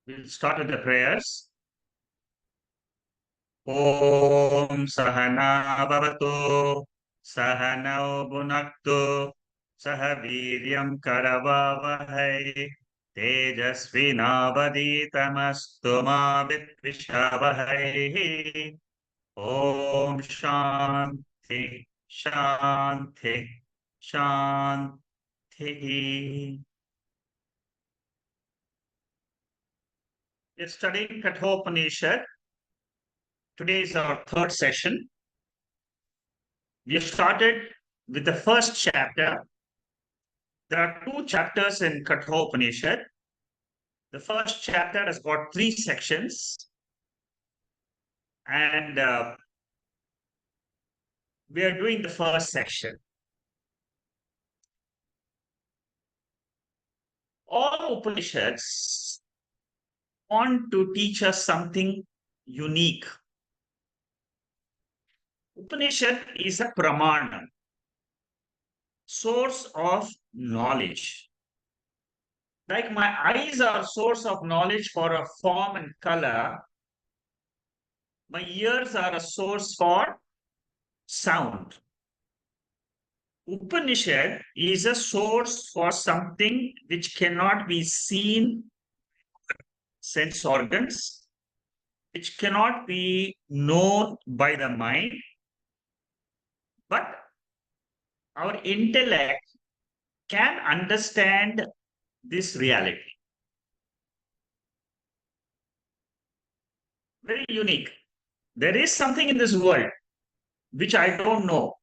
We'll start with the prayers. Om Sahana Bhavatu Sahanao Bhunaktu Saha Viryam Karavavahai Tejasvinavaditamastu ma Vidvishavahai. Om Shanti Shanti Shanti. We're studying Kathopanishad. Today is our third session. We have started with the first chapter. There are two chapters in Kathopanishad. The first chapter has got three sections, and we are doing the first section. All Upanishads want to teach us something unique. Upanishad is a pramana, source of knowledge. Like my eyes are source of knowledge for a form and color, my ears are a source for sound. Upanishad is a source for something which cannot be seen, sense organs, which cannot be known by the mind, but our intellect can understand this reality. Very unique. There is something in this world which I don't know.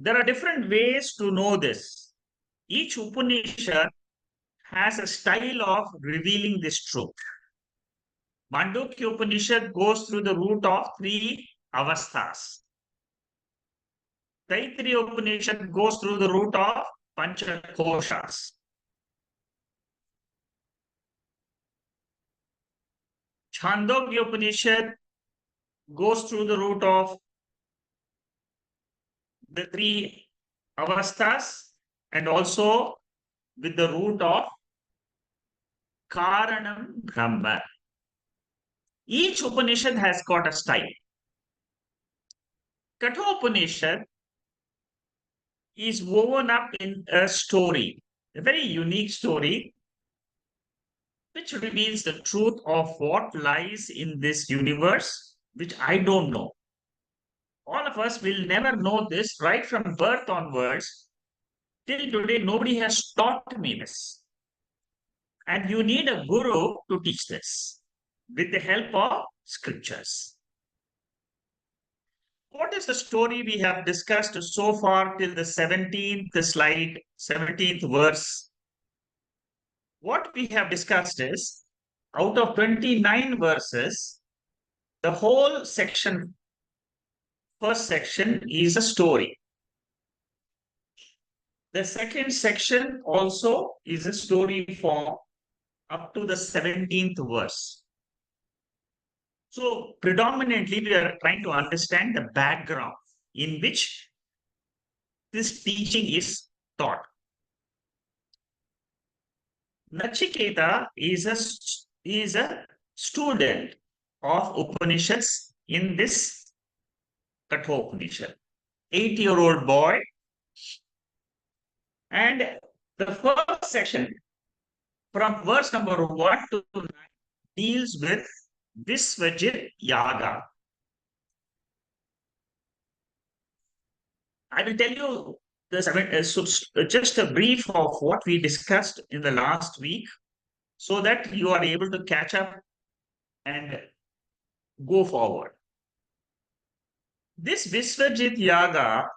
There are different ways to know this. Each Upanishad has a style of revealing this truth. Mandukya Upanishad goes through the route of three avasthas. Taittiriya Upanishad goes through the route of panchakoshas. Chandogya Upanishad goes through the route of the three avasthas and also with the root of Karanam Brahma. Each Upanishad has got a style. Kathopanishad is woven up in a story, a very unique story, which reveals the truth of what lies in this universe, which I don't know. All of us will never know this right from birth onwards. Till today, nobody has taught me this. And you need a guru to teach this with the help of scriptures. What is the story we have discussed so far till the 17th slide, 17th verse? What we have discussed is out of 29 verses, the whole section, first section is a story. The second section also is a story form up to the 17th verse. So predominantly we are trying to understand the background in which this teaching is taught. Nachiketa is a student of Upanishads in this Kathopanishad. 8-year-old boy. And the first section from verse number 1 to 9 deals with Visvajit Yaga. I will tell you just a brief of what we discussed in the last week so that you are able to catch up and go forward. This Visvajit Yaga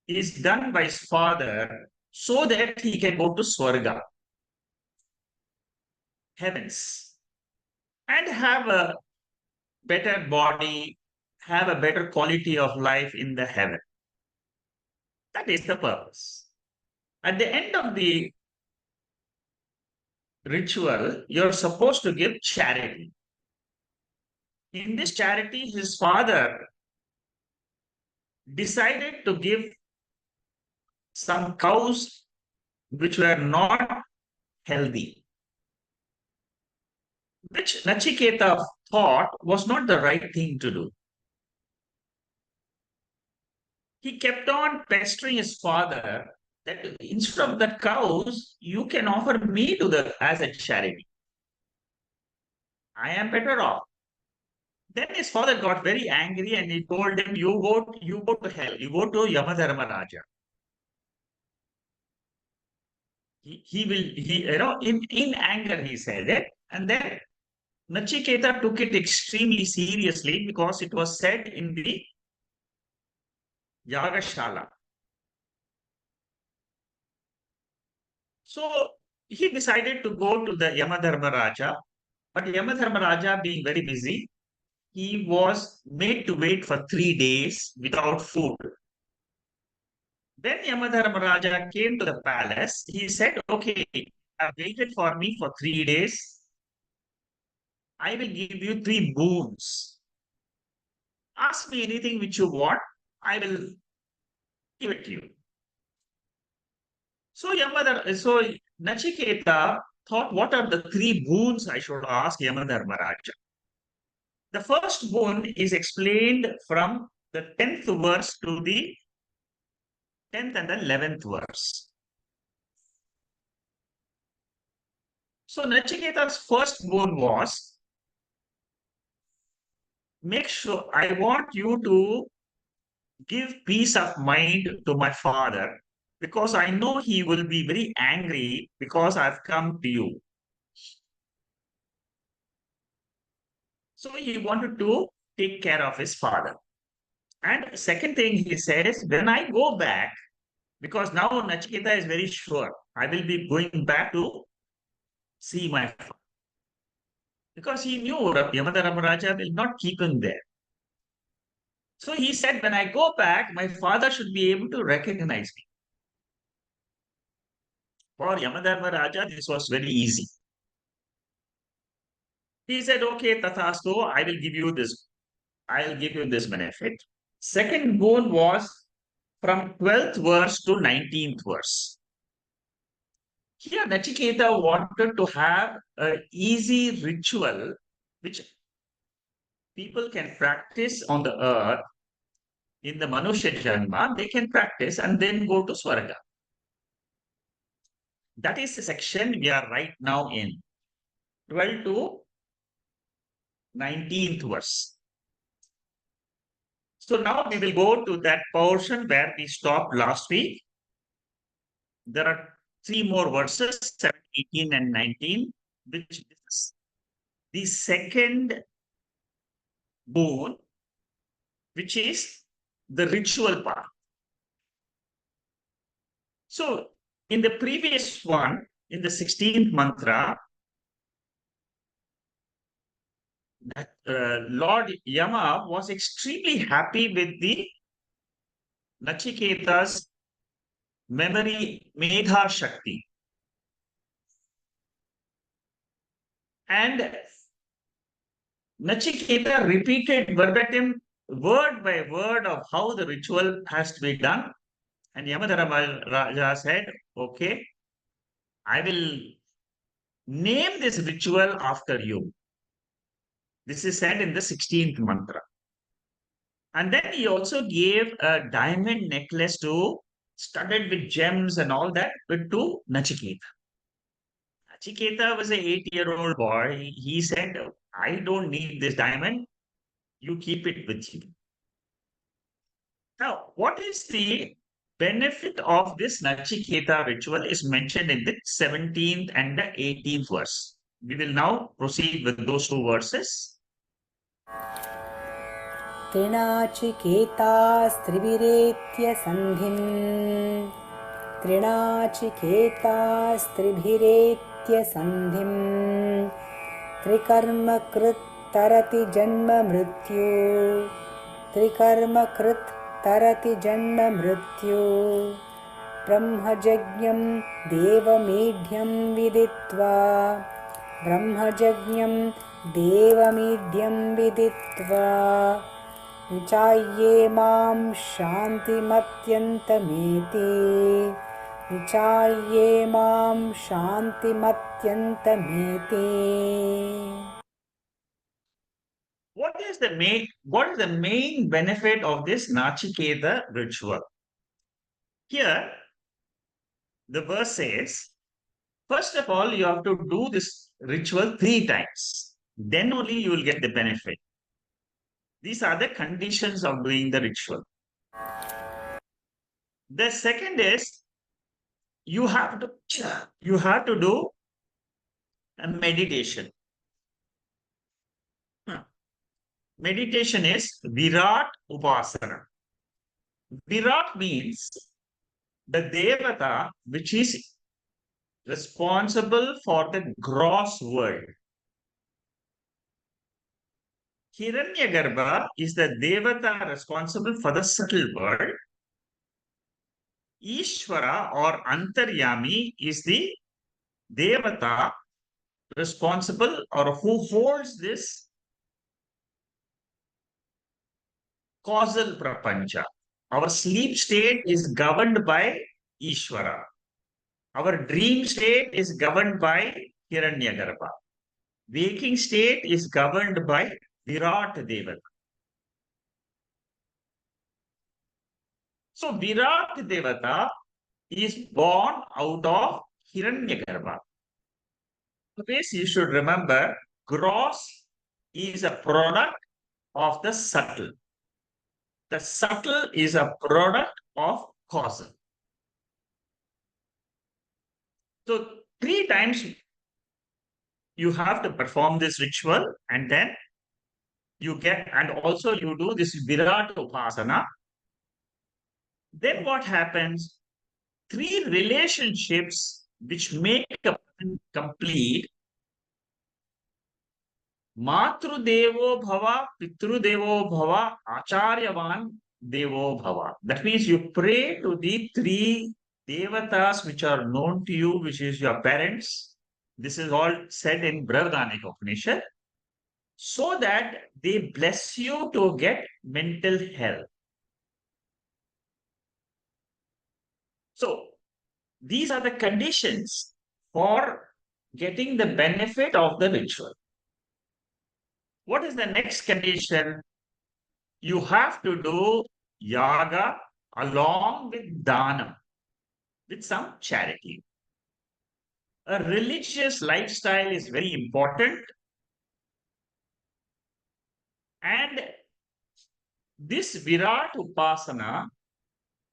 is done by his father so that he can go to Swarga, heavens, and have a better body, have a better quality of life in the heaven. That is the purpose. At the end of the ritual, you're supposed to give charity. In this charity, his father decided to give some cows which were not healthy. which Nachiketa thought was not the right thing to do. He kept on pestering his father that instead of the cows, you can offer me to the as a charity. I am better off. Then his father got very angry and he told him, you go to hell, you go to Yamadharmaraja. He will, in anger, he said it. And then Nachiketa took it extremely seriously because it was said in the Yagashala. So he decided to go to the Yamadharmaraja, but Yamadharmaraja, being very busy, he was made to wait for 3 days without food. When Yamadharmaraja came to the palace, he said, okay, have waited for me for 3 days. I will give you three boons. Ask me anything which you want. I will give it to you. So Nachiketa thought, what are the three boons I should ask Yamadharmaraja? The first boon is explained from the 10th verse to the 10th and the 11th verse. So Nachiketa's first boon was, make sure I want you to give peace of mind to my father because I know he will be very angry because I've come to you. So he wanted to take care of his father. And second thing he says, when I go back, because now Nachiketa is very sure I will be going back to see my father. Because he knew Yamadharmaraja will not keep him there. So he said, when I go back, my father should be able to recognize me. For Yamadharmaraja, this was very easy. He said, okay, Tathasto, I will give you this. I'll give you this benefit. Second boon was from 12th verse to 19th verse. Here, Nachiketa wanted to have an easy ritual which people can practice on the earth in the Manusya Janma. They can practice and then go to Swarga. That is the section we are right now in, 12 to 19th verse. So now we will go to that portion where we stopped last week. There are three more verses, 17, 18, and 19, which is the second boon, which is the ritual part. So in the previous one, in the 16th mantra, that Lord Yama was extremely happy with the Nachiketa's memory Medha Shakti. And Nachiketa repeated verbatim, word by word, of how the ritual has to be done. And Yamadharmaraja said, okay, I will name this ritual after you. This is said in the 16th mantra. And then he also gave a diamond necklace to studded with gems and all that to Nachiketa. Nachiketa was an 8-year-old boy. He said, I don't need this diamond. You keep it with you. Now, what is the benefit of this Nachiketa ritual is mentioned in the 17th and the 18th verse. We will now proceed with those two verses. त्रिनाचिकेतास्त्रिभिरेत्य सन्धिम् त्रिनाचिकेतास्त्रिभिरेत्य सन्धिम् त्रिकर्मकृत् तरति जन्म मृत्यु त्रिकर्मकृत् तरति जन्म मृत्यु ब्रह्मजज्ञं देवमीढ्यं विदित्वा ब्रह्मजज्ञं देवमीढ्यं विदित्वा निचाये मां शान्तिमत्यन्तमेति निचाये मां शान्तिमत्यन्तमेति what is the main benefit of this Nachiketa ritual? Here, the verse says, first of all, you have to do this ritual 3 times. Then only you will get the benefit. These are the conditions of doing the ritual. The second is you have to do a meditation. Meditation is Virat Upasana. Virat means the Devata which is responsible for the gross world. Hiranyagarbha is the Devata responsible for the subtle world. Ishvara or Antaryami is the Devata responsible or who holds this causal prapancha. Our sleep state is governed by Ishvara. Our dream state is governed by Hiranyagarbha. Waking state is governed by Virat Devata. So Virat Devata is born out of Hiranyagarbha. Always you should remember, gross is a product of the subtle. The subtle is a product of causal. So 3 times you have to perform this ritual and then you get, and also you do this Virat Upasana. Then what happens? 3 relationships which make a person complete. Matrudevo bhava, Pitrudevo bhava, Acharyavan Devo bhava. That means you pray to the 3 devatas which are known to you, which is your parents. This is all said in Brihadaranyaka Upanishad, so that they bless you to get mental health. So these are the conditions for getting the benefit of the ritual. What is the next condition? You have to do yaga along with dana, with some charity. A religious lifestyle is very important. And this Virat Upasana,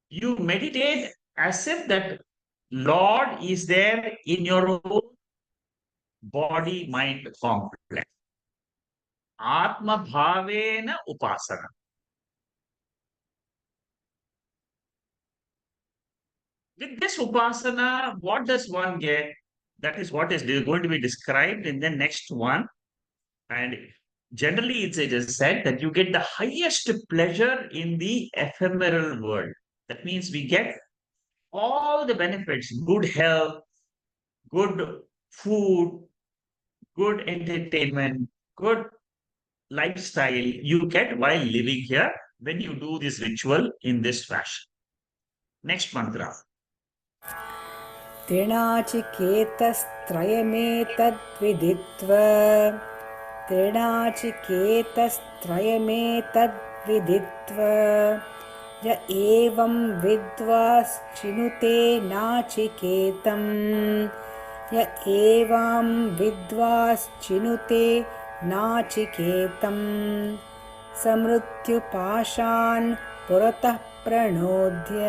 you meditate as if that Lord is there in your own body, mind complex. Atma Bhavena Upasana. With this Upasana, what does one get? That is what is going to be described in the next one. And generally, it is said that you get the highest pleasure in the ephemeral world. That means we get all the benefits, good health, good food, good entertainment, good lifestyle you get while living here when you do this ritual in this fashion. Next mantra. त्रिणाचिकेतस्त्रयमेतद्विदित्वा त्रिणाचिकेतस्त्रयमेतद्विदित्वा य एवं विद्वाश्चिनुते नाचिकेतं य एवं विद्वाश्चिनुते नाचिकेतं समृत्युपाशान् पुरतः प्रणोद्य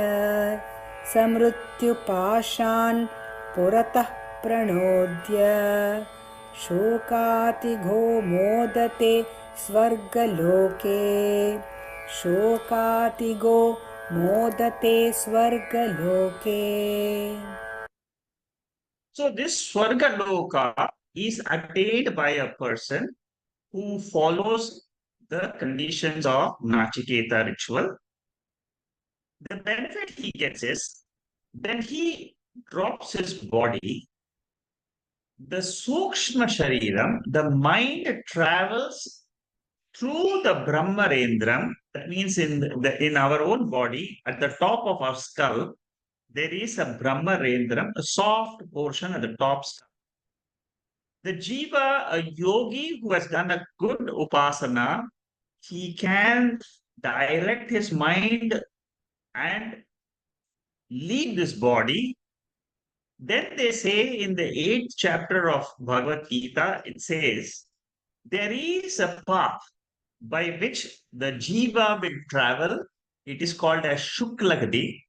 समृत्युपाशान् पुरतः प्रणोद्य शोकातिघो मोदते स्वर्गलोके शोकातिगो मोदते स्वर्गलोके. So this Swargaloka is attained by a person who follows the conditions of Nachiketa ritual. The benefit he gets is when he drops his body, the Sukshma Shariram, the mind travels through the Brahmarendram. That means in our own body, at the top of our skull, there is a Brahmarendram, a soft portion at the top skull. The jiva, a yogi who has done a good upasana, he can direct his mind and leave this body. Then they say in the 8th chapter of Bhagavad Gita, it says, there is a path by which the jiva will travel. It is called as Shuklagati.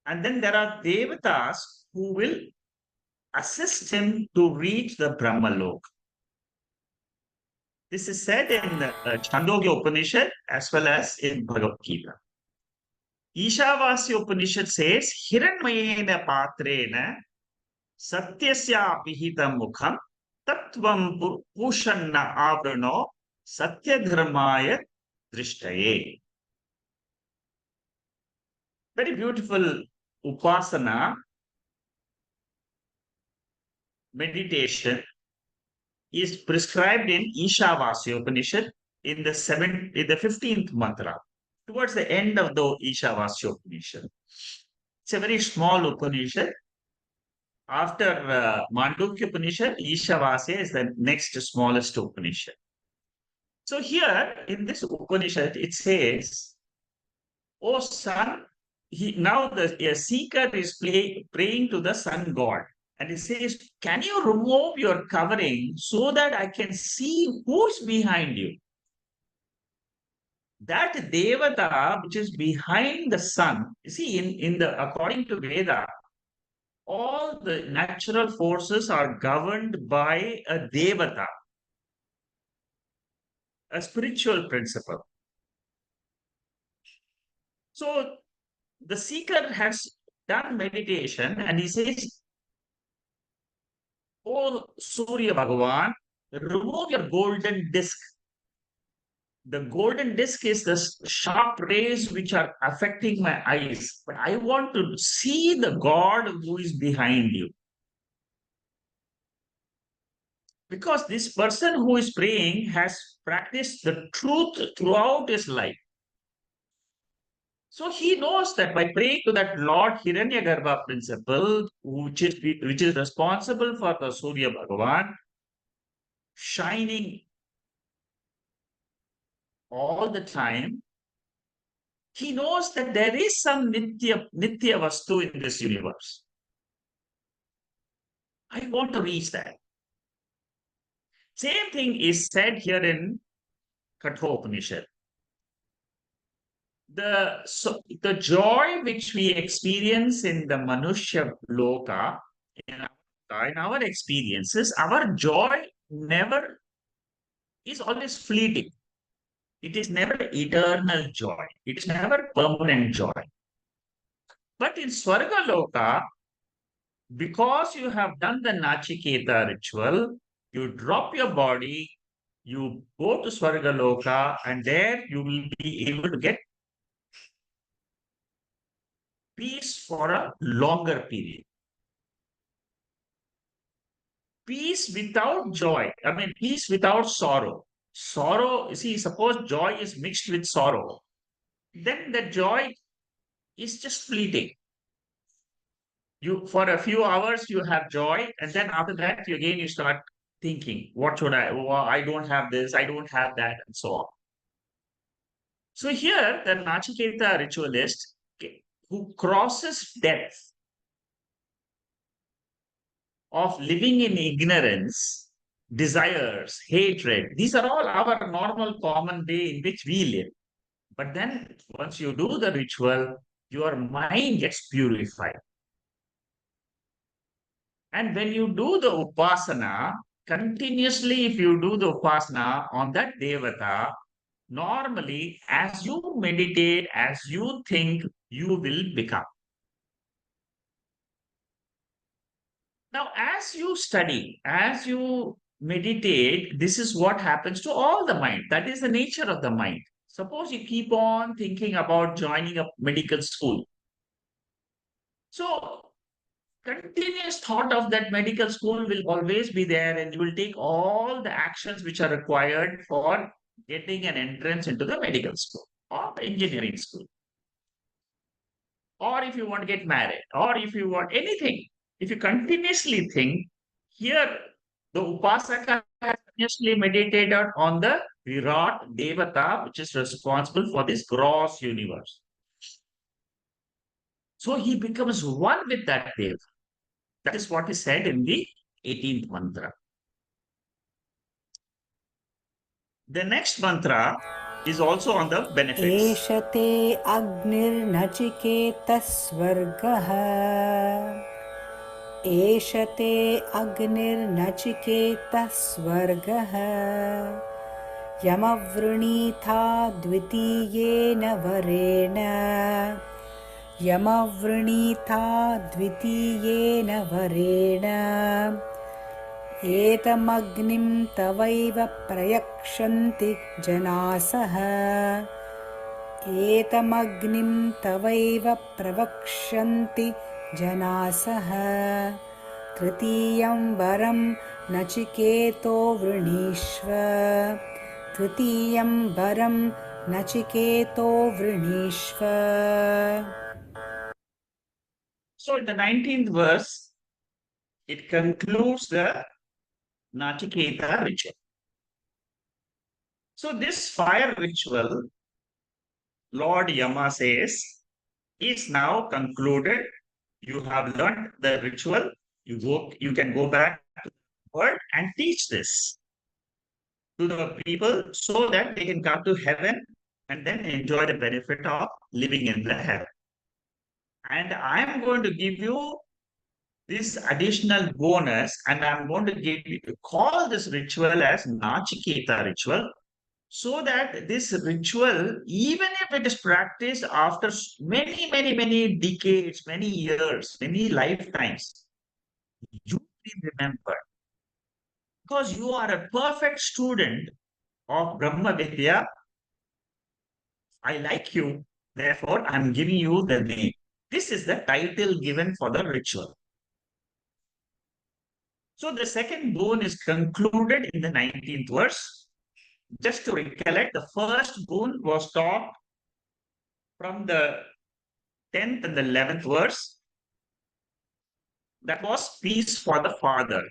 And then there are devatas who will assist him to reach the Brahmalok. This is said in Chandogya Upanishad as well as in Bhagavad Gita. Ishavasya Upanishad says, Hiranmayena patrena satyasya pihitam mukham tattvam pushanna avrano satyadharmaya drishtaye. Very beautiful upasana, meditation is prescribed in Ishavasya Upanishad in the 15th mantra, towards the end of the Ishavasya Upanishad. It's a very small Upanishad. After Mandukya Upanishad, Ishavasya is the next smallest Upanishad. So here in this Upanishad, it says, "O sun," now the seeker is praying to the sun god. And he says, can you remove your covering so that I can see who's behind you? That Devata, which is behind the sun, you see, according to Veda, all the natural forces are governed by a Devata, a spiritual principle. So the seeker has done meditation and he says, "Oh Surya Bhagavan, remove your golden disc." The golden disc is the sharp rays which are affecting my eyes. But I want to see the God who is behind you. Because this person who is praying has practiced the truth throughout his life. So he knows that by praying to that Lord Hiranyagarbha principle, which is responsible for the Surya Bhagavan, shining all the time, he knows that there is some Nitya Vastu in this universe. I want to reach that. Same thing is said here in Kathopanishad. The joy which we experience in the Manushya Loka, in our experiences, our joy never is always fleeting. It is never eternal joy. It is never permanent joy. But in Swarga Loka, because you have done the Nachiketa ritual, you drop your body, you go to Swarga Loka, and there you will be able to get peace for a longer period. Peace without joy. I mean, peace without sorrow. Sorrow, you see, suppose joy is mixed with sorrow, then the joy is just fleeting. You, for a few hours, you have joy, and then after that, you start thinking, what should I? Well, I don't have this, I don't have that, and so on. So here, the Nachiketa ritualist who crosses death of living in ignorance, desires, hatred, these are all our normal common day in which we live. But then once you do the ritual, your mind gets purified. And when you do the upasana, continuously, if you do the upasana on that devata, normally, as you meditate, as you think, you will become. Now, as you study, as you meditate, this is what happens to all the mind. That is the nature of the mind. Suppose you keep on thinking about joining a medical school. So, continuous thought of that medical school will always be there, and you will take all the actions which are required for getting an entrance into the medical school or the engineering school. Or if you want to get married, or if you want anything, if you continuously think, here the upasaka has continuously meditated on the Virat Devata, which is responsible for this gross universe. So he becomes one with that Dev. That is what is said in the 18th mantra. The next mantra is also on the benefits. एष ते अग्निर्नचिकेतस्वर्गः एष ते अग्निर्नचिकेतस्वर्गः यमवृणीथा द्वितीयेन वरेण यमवृणीथा द्वितीयेन वरेण एतमग्निं तवैव प्रयक्षन्ति जनासः एतमग्निं तवैव प्रवक्ष्यन्ति जनासः तृतीयं वरं नचिकेतो वृणीष्व तृतीयं वरं नचिकेतो वृणीष्व. So in the 19th verse, it concludes the Nachiketa ritual. So this fire ritual, Lord Yama says, is now concluded. You have learned the ritual. You can go back to the world and teach this to the people so that they can come to heaven and then enjoy the benefit of living in the heaven. And I'm going to give you this additional bonus, and I'm going to call this ritual as Nachiketa ritual, so that this ritual, even if it is practiced after many decades, many years, many lifetimes, you will remember, because you are a perfect student of Brahma Vidya. I like you, therefore I'm giving you the name. This is the title given for the ritual. So the second boon is concluded in the 19th verse. Just to recollect, the first boon was taught from the 10th and the 11th verse. That was peace for the father.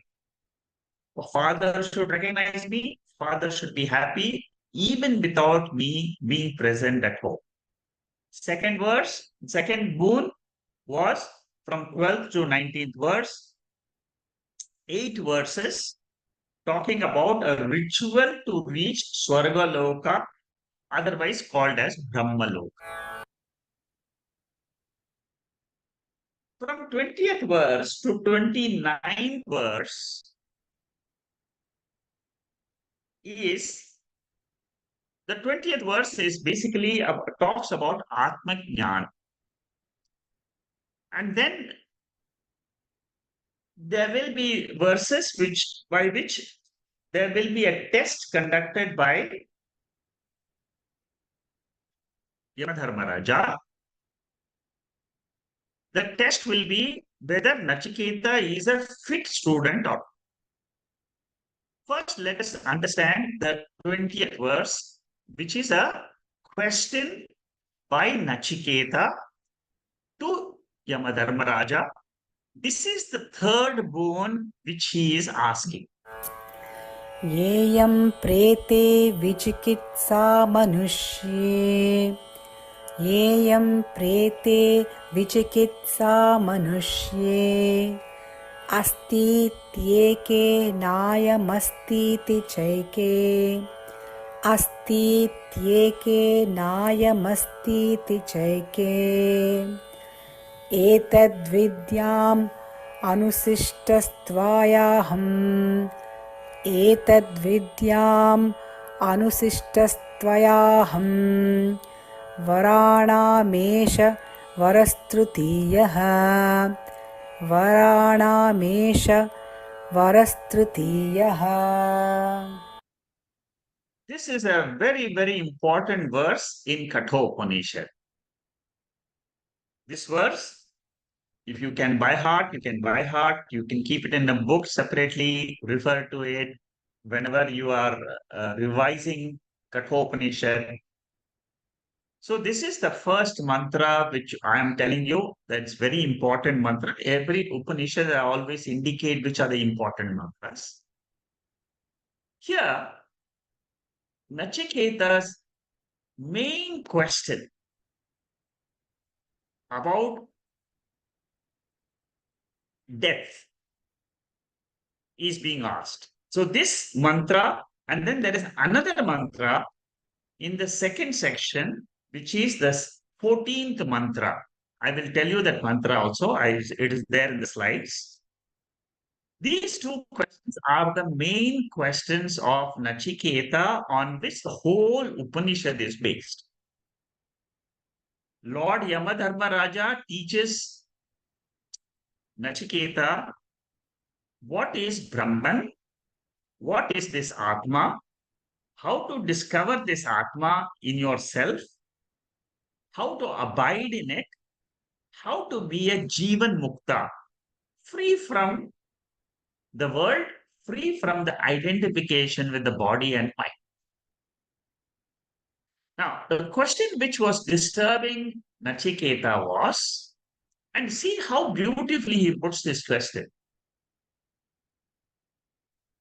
The father should recognize me, father should be happy, even without me being present at home. Second verse, second boon was from 12th to 19th verse, 8 verses talking about a ritual to reach Swargaloka, otherwise called as Brahmaloka. From 20th verse to 29th verse is the 20th verse is basically talks about Atma Jnana. And then there will be verses by which there will be a test conducted by Yamadharmaraja. The test will be whether Nachiketa is a fit student or not. First, let us understand the 20th verse, which is a question by Nachiketa to Yamadharmaraja. This is the third boon which he is asking. येयं प्रेते विचिकित्सा मनुष्ये येयं प्रेते विचिकित्सा मनुष्ये अस्तीत्येके नायमस्तीति चैके अस्तीत्येके नायमस्तीति चैके एतद्विद्याम् अनुशिष्टस्त्वायाहम् एतद्विद्याम् अनुशिष्टस्त्वयाहम् वराणामेष वरस्तृतीयः वराणामेष वरस्तृतीयः. This is a very important verse in Kathopanishad. This verse, if you can by heart, you can by heart. You can keep it in a book separately, refer to it whenever you are revising Kathopanishad. So this is the first mantra which I am telling you. That's very important mantra. Every Upanishad I always indicate which are the important mantras. Here, Nachiketa's main question about death is being asked. So this mantra, and then there is another mantra in the second section, which is the 14th mantra. I will tell you that mantra also. It is there in the slides. These two questions are the main questions of Nachiketa on which the whole Upanishad is based. Lord Yamadharmaraja teaches Nachiketa what is Brahman, what is this Atma, how to discover this Atma in yourself, how to abide in it, how to be a Jivan Mukta, free from the world, free from the identification with the body and mind. Now, the question which was disturbing Nachiketa was, and see how beautifully he puts this question.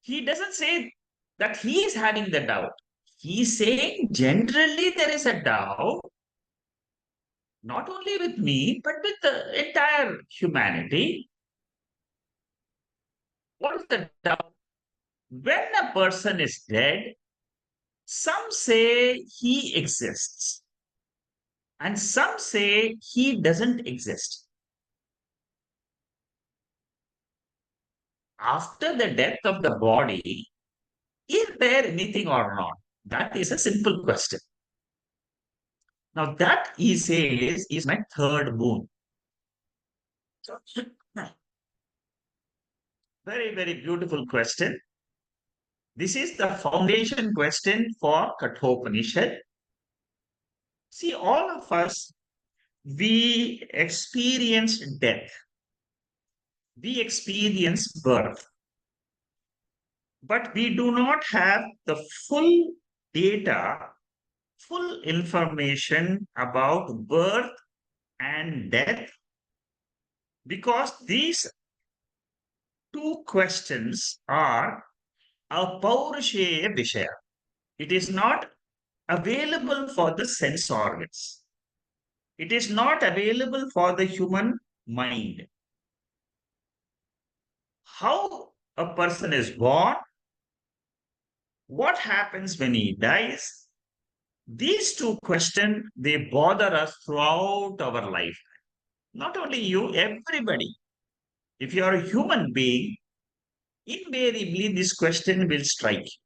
He doesn't say that he is having the doubt. He's saying generally there is a doubt, not only with me, but with the entire humanity. What is the doubt? When a person is dead, some say he exists, and some say he doesn't exist. After the death of the body, is there anything or not? That is a simple question. Now, that he says is my third boon. Very, very beautiful question. This is the foundation question for Kathopanishad. See, all of us, we experience death, we experience birth, but we do not have the full data, full information about birth and death, because these two questions are a Paurusheya Vishaya. It is not available for the sense organs. It is not available for the human mind. How a person is born, what happens when he dies, these two questions, they bother us throughout our life. Not only you, everybody. If you are a human being, invariably this question will strike you.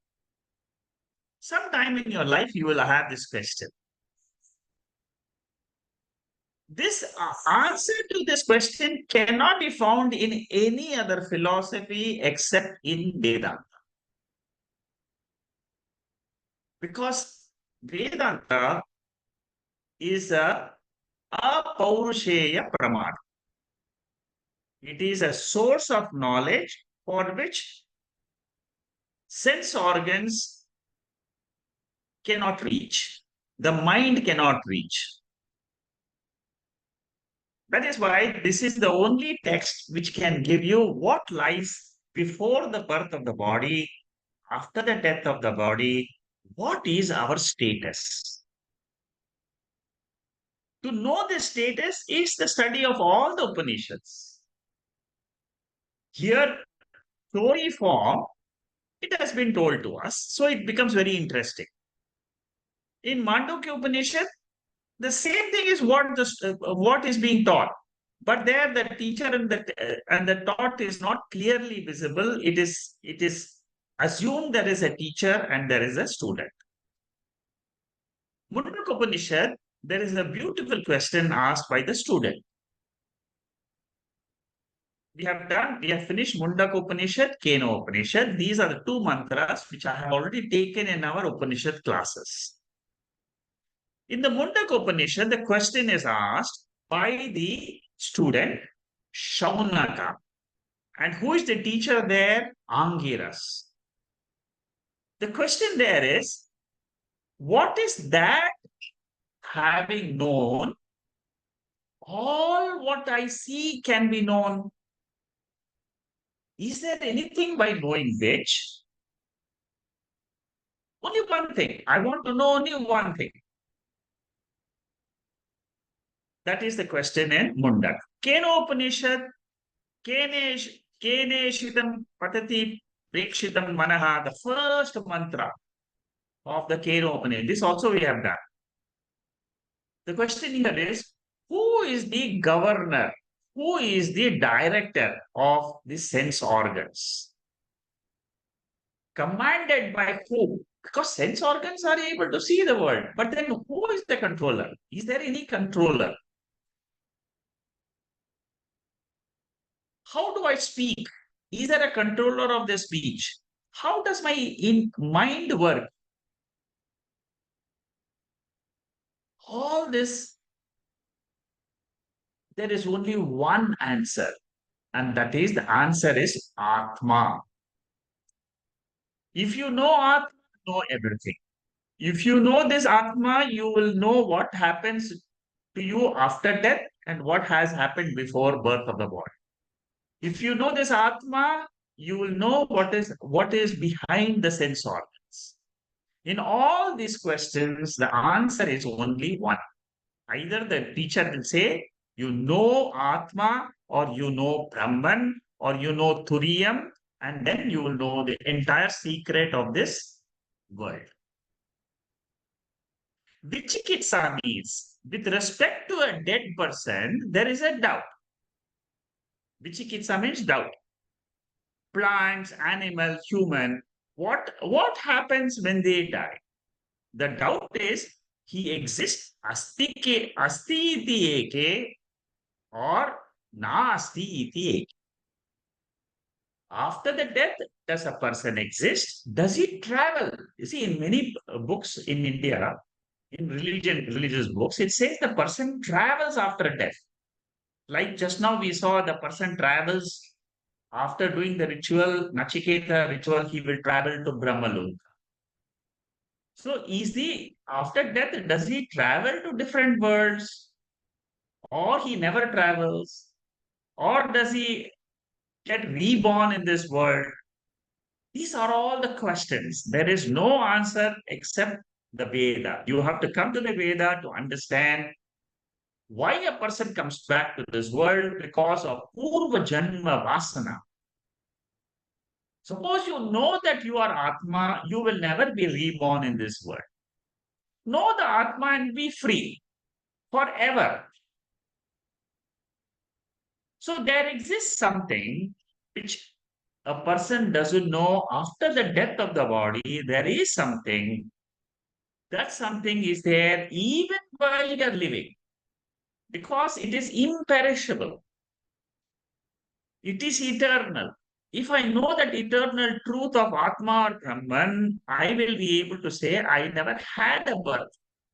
Sometime in your life, you will have this question. This answer to this question cannot be found in any other philosophy except in Vedanta. Because Vedanta is a Paurusheya Pramana. It is a source of knowledge for which sense organs cannot reach. The mind cannot reach. That is why this is the only text which can give you what lies before the birth of the body, after the death of the body, what is our status. To know the status is the study of all the Upanishads. Here, story form, it has been told to us, so it becomes very interesting. In Mandukya Upanishad, the same thing is what is being taught, but there the teacher and the taught is not clearly visible. It is assumed there is a teacher and there is a student. Mundaka Upanishad, there is a beautiful question asked by the student. We have finished Mundaka Upanishad, Kena Upanishad. These are the two mantras which I have already taken in our Upanishad classes. In the Mundaka Upanishad, the question is asked by the student Shaunaka. And who is the teacher there? Angiras. The question there is, what is that having known? All what I see can be known. Is there anything by knowing which? Only one thing. I want to know only one thing. That is the question in Mundak. Kenopanishad, Keneshitam Patati Prekshitam Manaha, the first mantra of the Kenopanishad. This also we have done. The question here is, who is the governor? Who is the director of the sense organs? Commanded by who? Because sense organs are able to see the world. But then who is the controller? Is there any controller? How do I speak? Is there a controller of the speech? How does my mind work? All this, there is only one answer, and that is the answer is Atma. If you know Atma, you know everything. If you know this Atma, you will know what happens to you after death and what has happened before birth of the body. If you know this Atma, you will know what is behind the sense organs. In all these questions, the answer is only one. Either the teacher will say, you know Atma, or you know Brahman, or you know Turiyam, and then you will know the entire secret of this world. Vichikitsa means, with respect to a dead person, there is a doubt. Vichikitsa means doubt. Plants, animal, human, what happens when they die? The doubt is, he exists asti iti eke or nasti iti eke. After the death, does a person exist? Does he travel? You see, in many books in India, in religious books, it says the person travels after death. Like just now we saw the person travels after doing the ritual, Nachiketa ritual, he will travel to Brahmaloka. So is the after death, does he travel to different worlds? Or he never travels? Or does he get reborn in this world? These are all the questions. There is no answer except the Veda. You have to come to the Veda to understand why a person comes back to this world because of Purva Janma Vasana. Suppose you know that you are Atma, you will never be reborn in this world. Know the Atma and be free forever. So there exists something which a person doesn't know after the death of the body. There is something, that something is there even while you are living because it is imperishable. It is eternal. If I know that eternal truth of Atma or Brahman, I will be able to say, I never had a birth.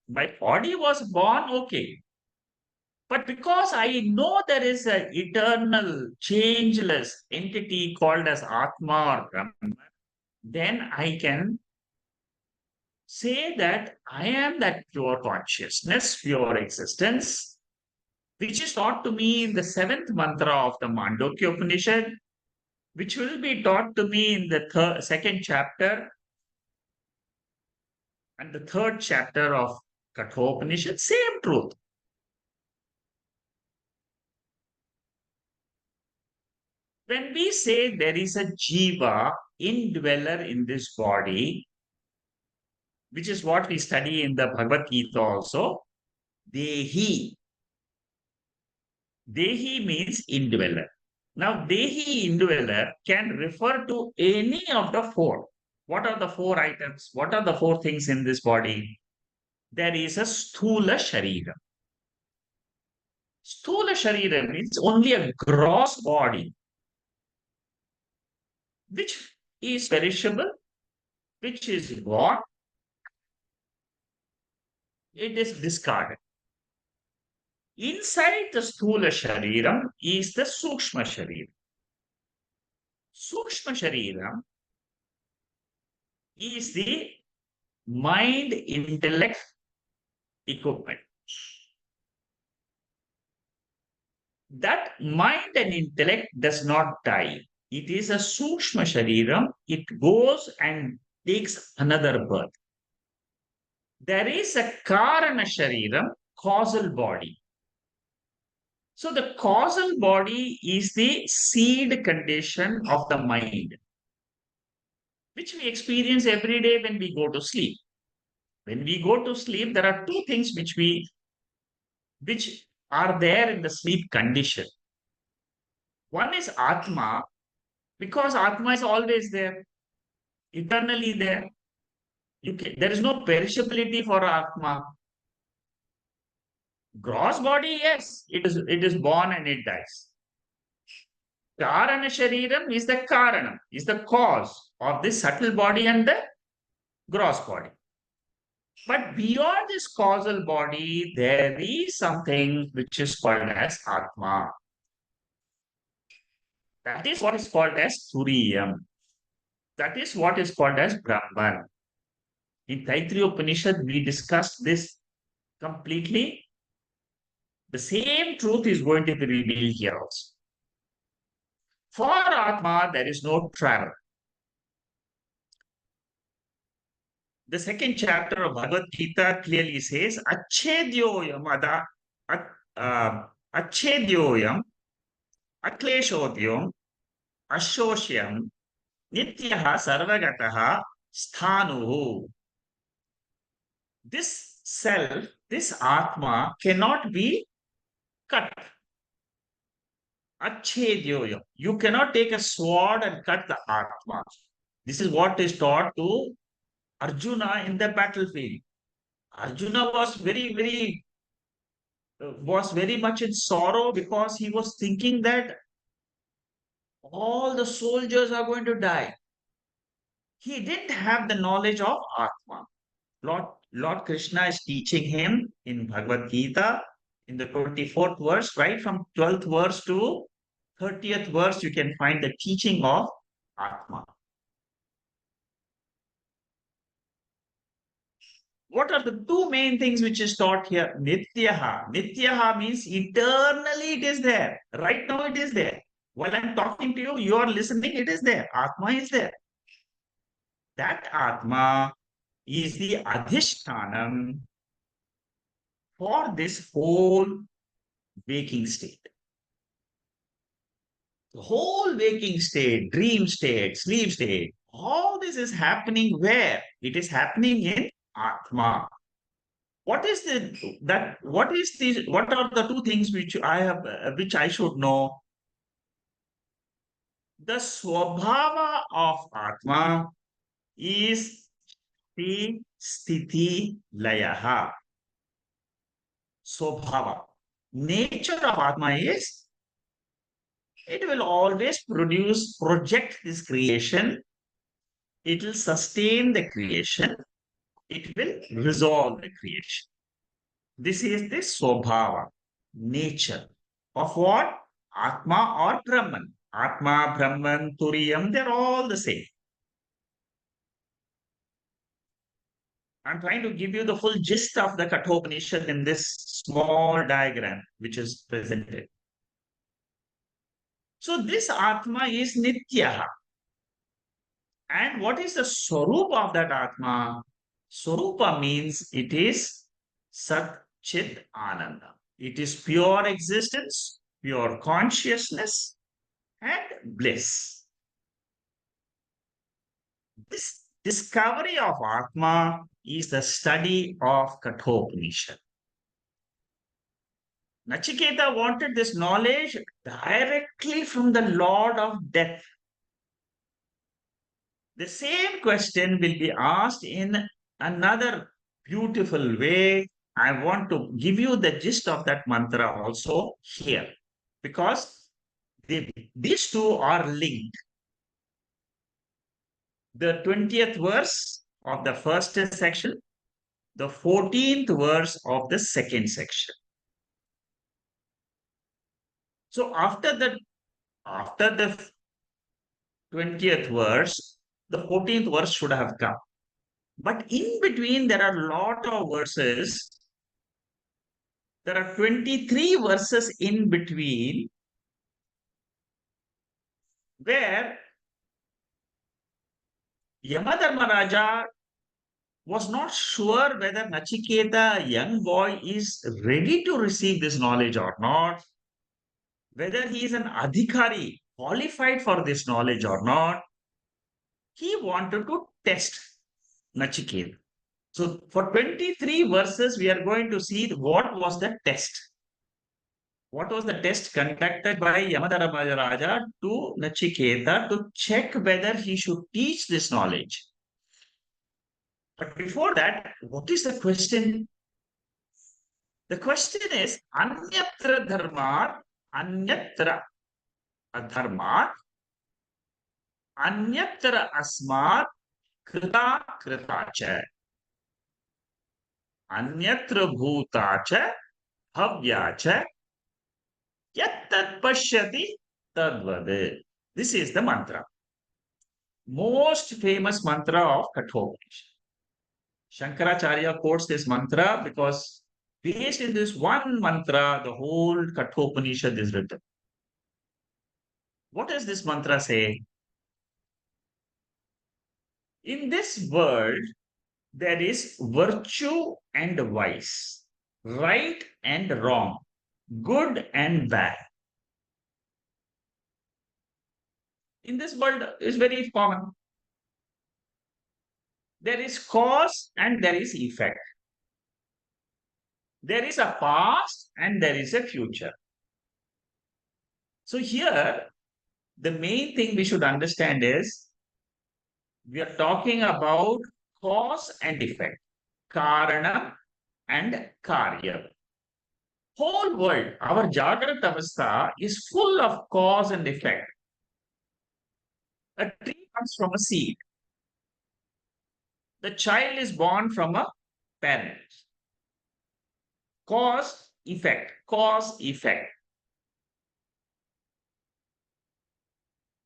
My body was born, okay. But because I know there is an eternal, changeless entity called as Atma or Brahman, then I can say that I am that pure consciousness, pure existence, which is taught to me in the seventh mantra of the Mandukya Upanishad, which will be taught to me in the second chapter and the third chapter of Kathopanishad. Same truth. When we say there is a jiva, indweller in this body, which is what we study in the Bhagavad Gita also, Dehi. Dehi means indweller. Now, Dehi indweller can refer to any of the four. What are the four items? What are the four things in this body? There is a Sthula Sharira. Sthula Sharira means only a gross body, which is perishable, which is born, it is discarded. Inside the Sthula Shariram is the Sukshma Shariram. Sukshma Shariram is the mind intellect equipment. That mind and intellect does not die. It is a Sukshma Shariram. It goes and takes another birth. there is a Karana Shariram, causal body. So the causal body is the seed condition of the mind, which we experience every day when we go to sleep. When we go to sleep, there are two things which are there in the sleep condition. One is Atma, because Atma is always there, eternally there. There is no perishability for Atma. Gross body, yes, it is born and it dies. Karana Shariram is the Karanam, is the cause of this subtle body and the gross body. But beyond this causal body, there is something which is called as Atma. That is what is called as Turiyam. That is what is called as Brahman. In Taittiriya we discussed this completely. The same truth is going to be revealed here also. For Atma, there is no travel. The second chapter of Bhagavad Gita clearly says, Achedyoyam Achedyoyam Akleshodyam Ashosyam Nityaha Sarvagataha Sthanuhu. This self, this Atma cannot be cut. Achedyoyam. You cannot take a sword and cut the Atma. This is what is taught to Arjuna in the battlefield. Arjuna was very much in sorrow because he was thinking that all the soldiers are going to die. He didn't have the knowledge of Atma. Lord Krishna is teaching him in Bhagavad Gita in the 24th verse, right from 12th verse to 30th verse, you can find the teaching of Atma. What are the two main things which is taught here? Nityaha. Nityaha means eternally it is there. Right now it is there. While I'm talking to you, you are listening, it is there. Atma is there. That Atma is the Adhishtanam for this whole waking state. The whole waking state, dream state, sleep state, all this is happening where? It is happening in Atma. What is what are the two things which I should know? The swabhava of Atma is the sthiti layaha. Swabhava. Nature of Atma is it will always project this creation. It will sustain the creation. It will resolve the creation. This is the swabhava, nature of what? Atma or Brahman. Atma, Brahman, Turiyam, they're all the same. I'm trying to give you the full gist of the Kathopanishad in this small diagram which is presented. So this Atma is Nityaha. And what is the Swarupa of that Atma? Swarupa means it is Sat Chit Ananda. It is pure existence, pure consciousness, and bliss. This discovery of Atma is the study of Kathopanishad. Nachiketa wanted this knowledge directly from the Lord of Death. The same question will be asked in another beautiful way. I want to give you the gist of that mantra also here because these two are linked. The 20th verse of the first section, the 14th verse of the second section. So after the 20th verse, the 14th verse should have come. But in between, there are a lot of verses. There are 23 verses in between where Yamadharmaraja was not sure whether Nachiketa, a young boy, is ready to receive this knowledge or not, whether he is an adhikari, qualified for this knowledge or not. He wanted to test Nachiketa. So for 23 verses, we are going to see what was the test. What was the test conducted by Yamadharmaraja to Nachiketa to check whether he should teach this knowledge? But before that, what is the question? The question is Anyatra Dharma, Anyatra Adharma, Anyatra Asmat, Krita Kritacha, Anyatra Bhutacha, Bhavyacha, Yattat Pashyati Tadvad. This is the mantra. Most famous mantra of Kathopanishad. Shankaracharya quotes this mantra because based in this one mantra, the whole Kathopanishad is written. What does this mantra say? In this world, there is virtue and vice, right and wrong, good and bad. In this world is very common. There is cause and there is effect. There is a past and there is a future. So here, the main thing we should understand is we are talking about cause and effect, karana and karya. Whole world, our Jagrat Avastha is full of cause and effect. A tree comes from a seed. The child is born from a parent. Cause, effect, cause, effect.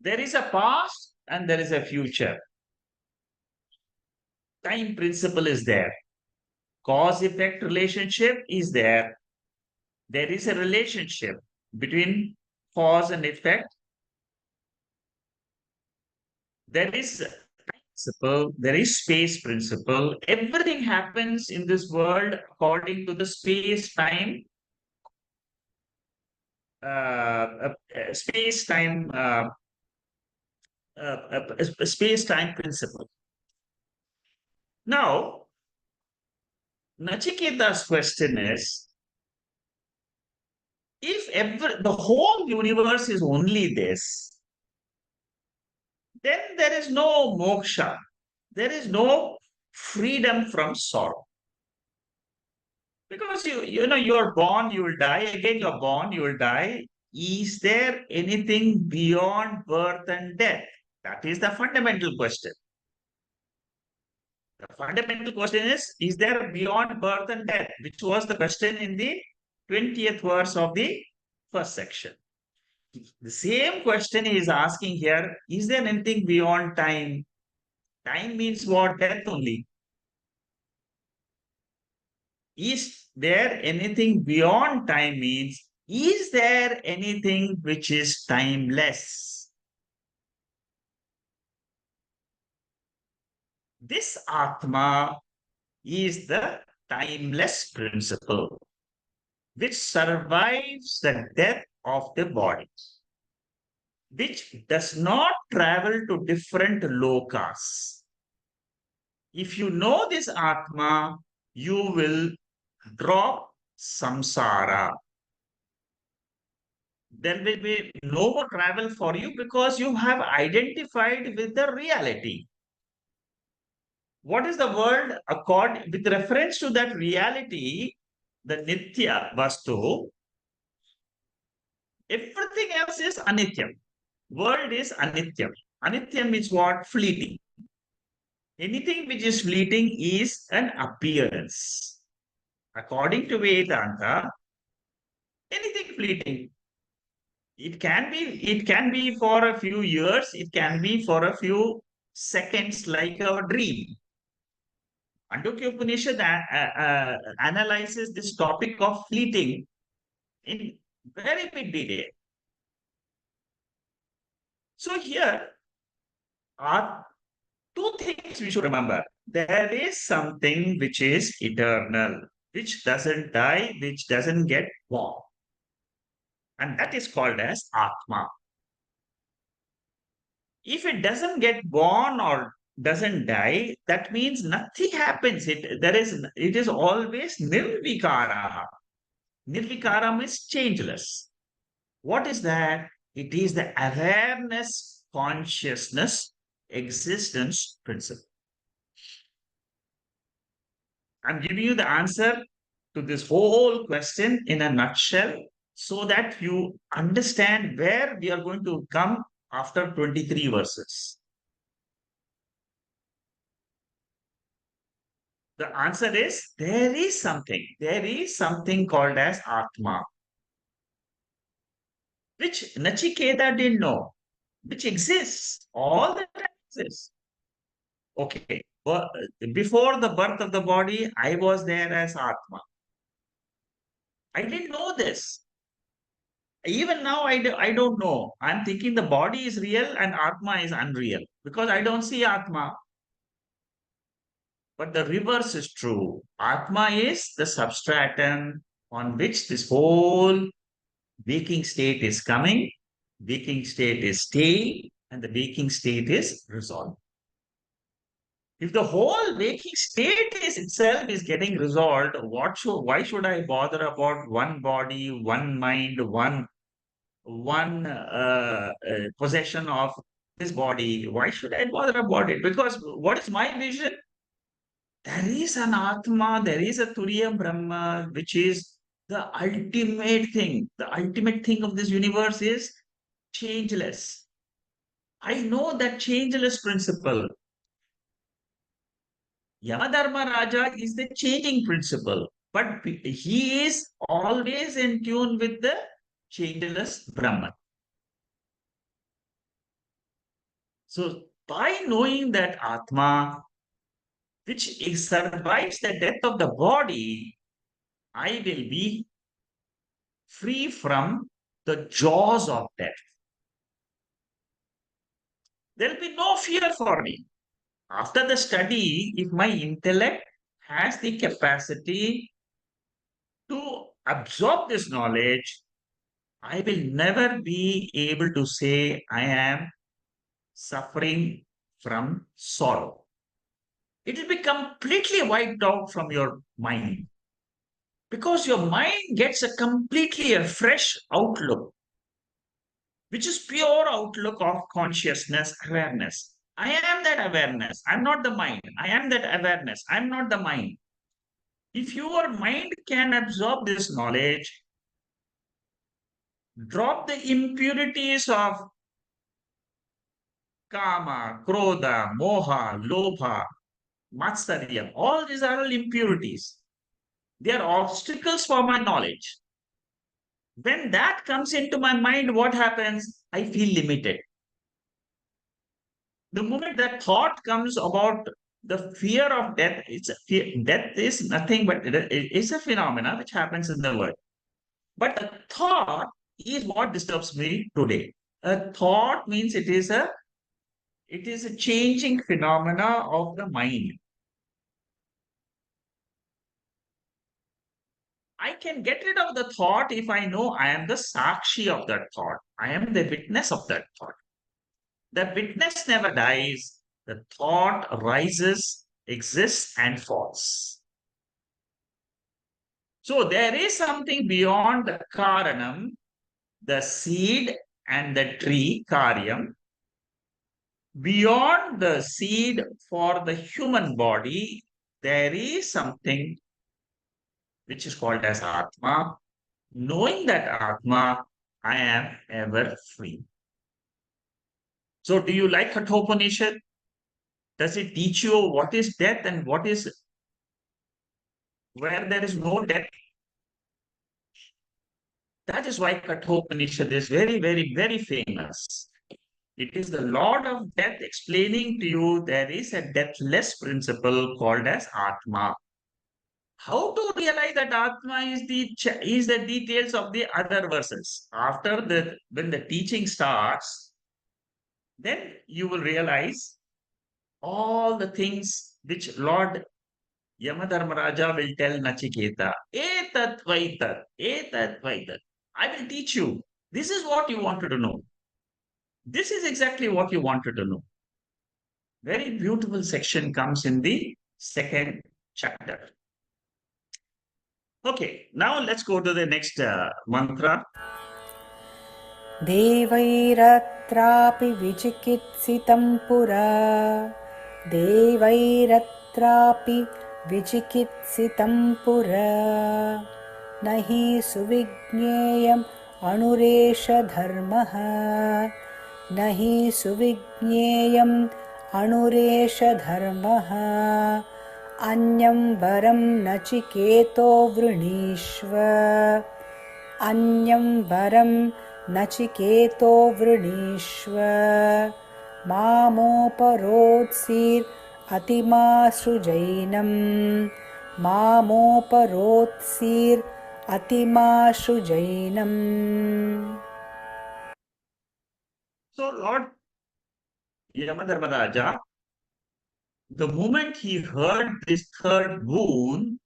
There is a past and there is a future. Time principle is there. Cause effect relationship is there. There is a relationship between cause and effect. There is time principle, there is space principle. Everything happens in this world according to the space-time space-time space-time principle. Now, Nachiketa's question is, if ever the whole universe is only this, then there is no moksha, there is no freedom from sorrow. Because you're born, you will die, again you're born, you will die. Is there anything beyond birth and death? That is the fundamental question. The fundamental question is there beyond birth and death? Which was the question in the 20th verse of the first section. The same question he is asking here, is there anything beyond time? Time means what? Death only. Is there anything beyond time means, is there anything which is timeless? This Atma is the timeless principle which survives the death of the body, which does not travel to different lokas. If you know this Atma, you will drop samsara. There will be no more travel for you because you have identified with the reality. What is the world with reference to that reality, the Nitya Vastu? Everything else is Anityam. World is Anityam. Anityam means what? Fleeting. Anything which is fleeting is an appearance. According to Vedanta, anything fleeting. It can be for a few years, it can be for a few seconds, like a dream. Mandukya Upanishad analyzes this topic of fleeting in very big detail. So here, Two things we should remember. There is something which is eternal, which doesn't die, which doesn't get born. And that is called as Atma. If it doesn't get born or doesn't die, that means nothing happens. It is always nirvikara. Nirvikara means changeless. What is that? It is the awareness, consciousness, existence principle. I'm giving you the answer to this whole question in a nutshell so that you understand where we are going to come after 23 verses. The answer is there is something. There is something called as Atma, which Nachiketa didn't know, which exists. All the time exists. Okay. But before the birth of the body, I was there as Atma. I didn't know this. Even now, I don't know. I'm thinking the body is real and Atma is unreal because I don't see Atma. But the reverse is true. Atma is the substratum on which this whole waking state is coming, waking state is staying, and the waking state is resolved. If the whole waking state is itself is getting resolved, why should I bother about one body, one mind, one possession of this body? Why should I bother about it? Because what is my vision? There is an Atma, there is a Turiya Brahma, which is the ultimate thing. The ultimate thing of this universe is changeless. I know that changeless principle. Yamadharma Raja is the changing principle, but he is always in tune with the changeless Brahman. So, by knowing that Atma, which survives the death of the body, I will be free from the jaws of death. There will be no fear for me. After the study, if my intellect has the capacity to absorb this knowledge, I will never be able to say I am suffering from sorrow. It will be completely wiped out from your mind because your mind gets a completely a fresh outlook, which is pure outlook of consciousness, awareness. I am that awareness. I'm not the mind. I am that awareness. I'm not the mind. If your mind can absorb this knowledge, drop the impurities of kama, krodha, moha, lobha, matsarya. All these are all impurities. They are obstacles for my knowledge. When that comes into my mind, what happens? I feel limited. The moment that thought comes about the fear of death, death is nothing but it is a phenomena which happens in the world. But the thought is what disturbs me today. A thought means it is a changing phenomena of the mind. I can get rid of the thought if I know I am the sakshi of that thought. I am the witness of that thought. The witness never dies. The thought rises, exists, and falls. So there is something beyond the karanam, the seed and the tree, karyam. Beyond the seed for the human body, there is something which is called as Atma. Knowing that Atma, I am ever free. So, do you like Kathopanishad? Does it teach you what is death and what is where there is no death? That is why Kathopanishad is very, very, very famous. It is the Lord of Death explaining to you there is a deathless principle called as Atma. How to realize that Atma is the details of the other verses. After when the teaching starts, then you will realize all the things which Lord Yamadharmaraja will tell Nachiketa. Etat vaitat, etat vaitat. I will teach you. This is what you wanted to know. This is exactly what you wanted to know. Very beautiful section comes in the second chapter. Okay, now let's go to the next mantra. देवैरत्रापि विचिकित्सितं पुरा देवैरत्रापि विचिकित्सितं पुरा न हि सुविज्ञेयम् अणुरेशधर्मः न हि सुविज्ञेयम् अणुरेशधर्मः अन्यं वरं नचिकेतो वृणीष्व अन्यं वरं नचिकेतो वृणीष्व मामोपरोत्सीर् अतिमाश्रुजैनम् मामोपरोत्सीर् अतिमाश्रुजैनम्. So, Lord Yamadharmaraja, the moment he heard this third boon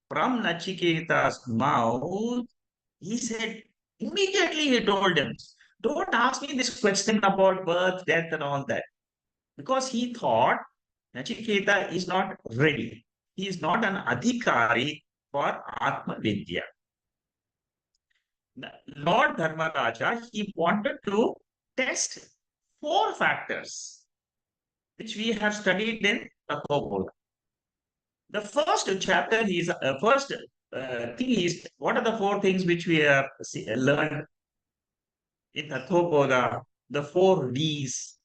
from Nachiketa's mouth, he said, immediately he told him, don't ask me this question about birth, death, and all that. Because he thought Nachiketa is not ready. He is not an adhikari for Atma Vidya. Lord Dharmaraja, he wanted to test four factors which we have studied in Tathoboda. The first chapter is first thing is what are the four things which we have learned in Tathoboda? The four V's: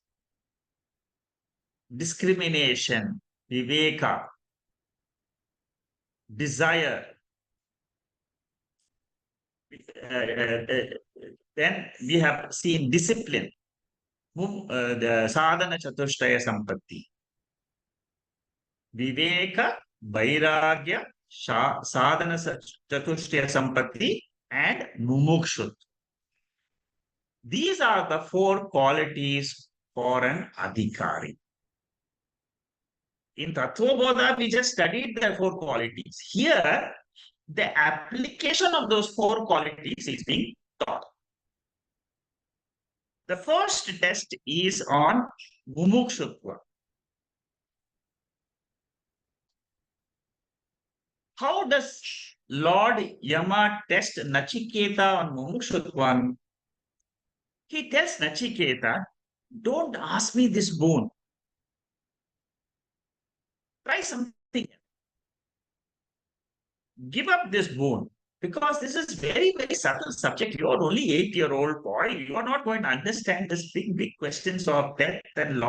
discrimination, viveka, desire. Then we have seen discipline, the sadhana chatushtaya sampatti. Viveka, vairagya, sadhana chatushtaya sampatti, and mumukshut. These are the four qualities for an adhikari. In Tattvabodha, we just studied the four qualities. Here, the application of those four qualities is being taught. The first test is on mumukshutva. How does Lord Yama test Nachiketa on mumukshutva? He tells Nachiketa, don't ask me this boon. Try something. Give up this boon. Because this is very, very subtle subject. You are only 8-year-old boy. You are not going to understand this big, big questions of death and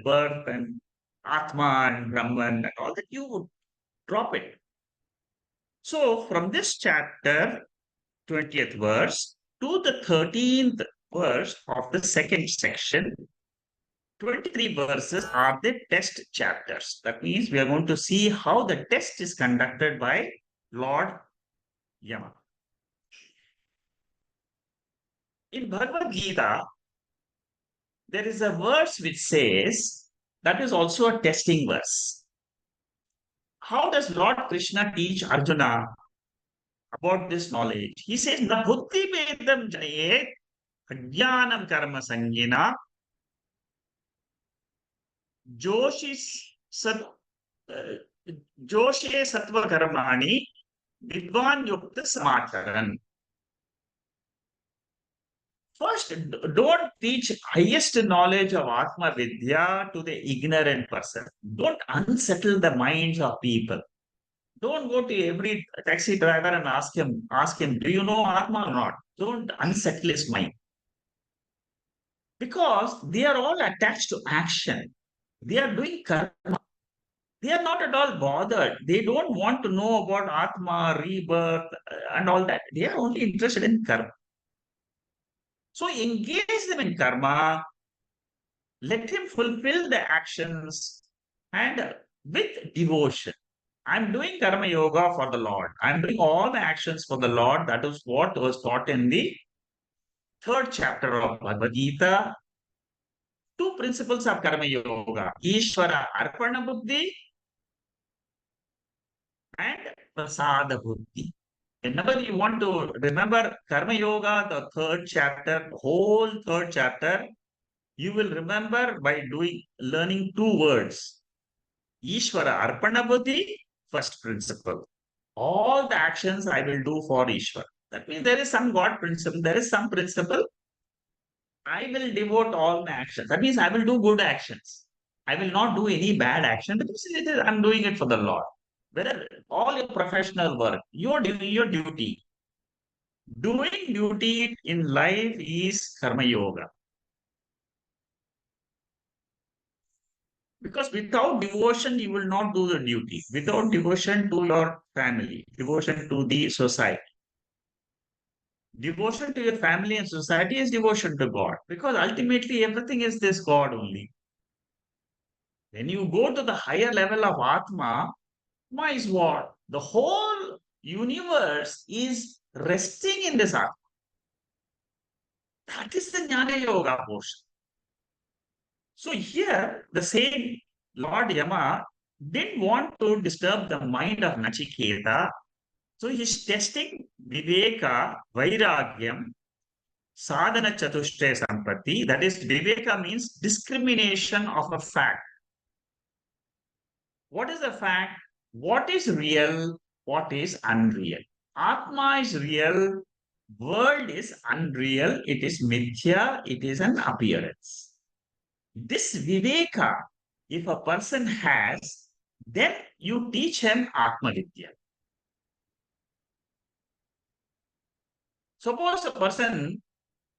birth and Atma and Brahman and all that. You would drop it. So from this chapter, 20th verse, to the 13th verse of the second section, 23 verses are the test chapters. That means we are going to see how the test is conducted by Lord Yama. In Bhagavad Gita, there is a verse which says, that is also a testing verse. How does Lord Krishna teach Arjuna about this knowledge? He says, Na buddhi vedam jayet ajnanam karma sangina joshe sattva karmani vidvan yukta samacharan. First, don't teach highest knowledge of Atma Vidya to the ignorant person. Don't unsettle the minds of people. Don't go to every taxi driver and ask him, do you know Atma or not? Don't unsettle his mind. Because they are all attached to action. They are doing karma. They are not at all bothered. They don't want to know about Atma, rebirth, and all that. They are only interested in karma. So engage them in karma, let him fulfill the actions and with devotion. I'm doing karma yoga for the Lord. I'm doing all the actions for the Lord. That is what was taught in the third chapter of Bhagavad Gita. two principles of Karma Yoga, Ishvara Arpana Buddhi and Prasada Buddhi. Whenever you want to remember Karma Yoga, the third chapter, whole third chapter, you will remember by learning two words. Ishvara Arpana Buddhi, first principle. All the actions I will do for Ishvara. That means there is some God principle, there is some principle. I will devote all my actions. That means I will do good actions. I will not do any bad action because I'm doing it for the Lord. Whether all your professional work, you're doing your duty. Doing duty in life is karma yoga. Because without devotion, you will not do the duty. Without devotion to your family, devotion to the society. Devotion to your family and society is devotion to God. Because ultimately everything is this God only. When you go to the higher level of Atma, Atma is what? The whole universe is resting in this Atma. That is the Jnana Yoga portion. So here, the same Lord Yama didn't want to disturb the mind of Nachiketa. So he's testing Viveka, Vairagyam, Sadhana Chatushtaya Sampatti. That is, Viveka means discrimination of a fact. What is the fact? What is real? What is unreal? Atma is real. World is unreal. It is mithya. It is an appearance. This viveka, if a person has, then you teach him Atma Vidya. Suppose a person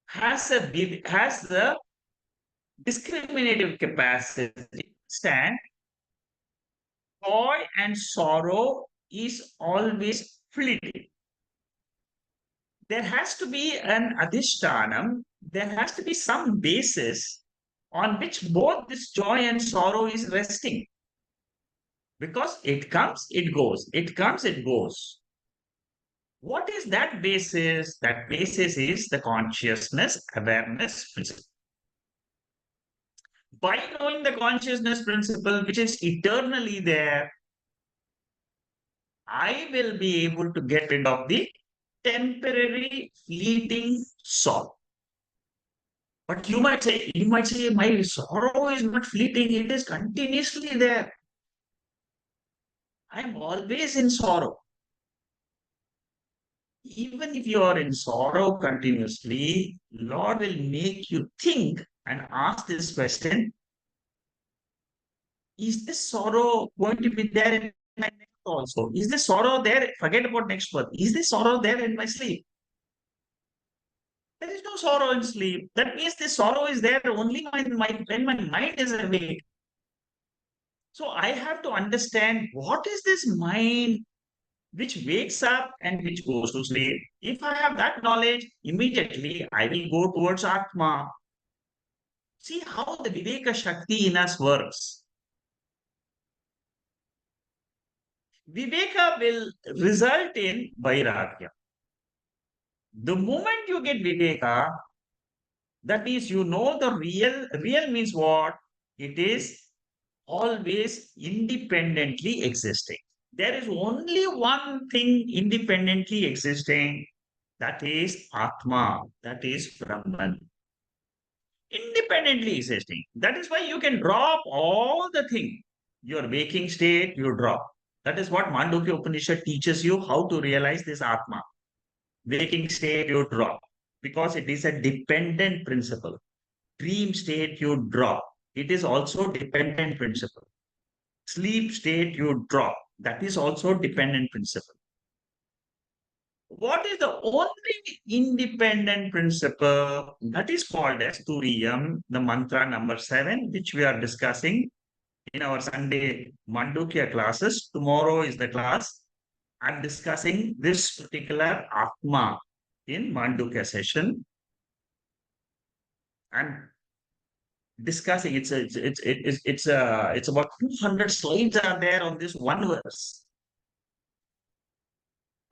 has the discriminative capacity, stand joy and sorrow is always fleeting. There has to be an adhishtanam, there has to be some basis on which both this joy and sorrow is resting. Because it comes, it goes. It comes, it goes. What is that basis? That basis is the consciousness awareness principle. By knowing the consciousness principle, which is eternally there, I will be able to get rid of the temporary fleeting sorrow. But you might say, my sorrow is not fleeting, it is continuously there. I am always in sorrow. Even if you are in sorrow continuously, Lord will make you think and ask this question: is this sorrow going to be there in my next also? Is this sorrow there? Forget about next birth. Is this sorrow there in my sleep? There is no sorrow in sleep. That means this sorrow is there only when my mind is awake. So I have to understand what is this mind which wakes up and which goes to sleep. If I have that knowledge, immediately I will go towards Atma. See how the Viveka Shakti in us works. Viveka will result in Vairagya. The moment you get Viveka, that means you know the real means what? It is always independently existing. There is only one thing independently existing, that is Atma, that is Brahman. Independently existing. That is why you can drop all the thing. Your waking state, you drop. That is what Mandukya Upanishad teaches you how to realize this Atma. Waking state, you drop because it is a dependent principle. Dream state, you drop. It is also dependent principle. Sleep state, you drop. That is also dependent principle. What is the only independent principle? That is called as Turiyam, the mantra number 7, which we are discussing in our Sunday Mandukya classes. Tomorrow is the class. I'm discussing this particular Atma in Mandukya session. I'm discussing it's about 200 slides are there on this one verse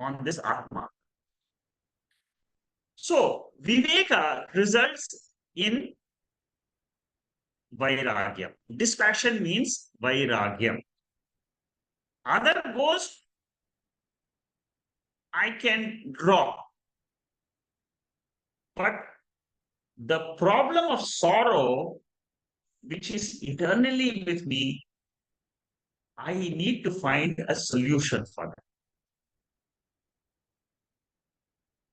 on this Atma. So Viveka results in vairagyam. Dispassion means vairagyam. Other goes, I can draw. But the problem of sorrow, which is eternally with me, I need to find a solution for that.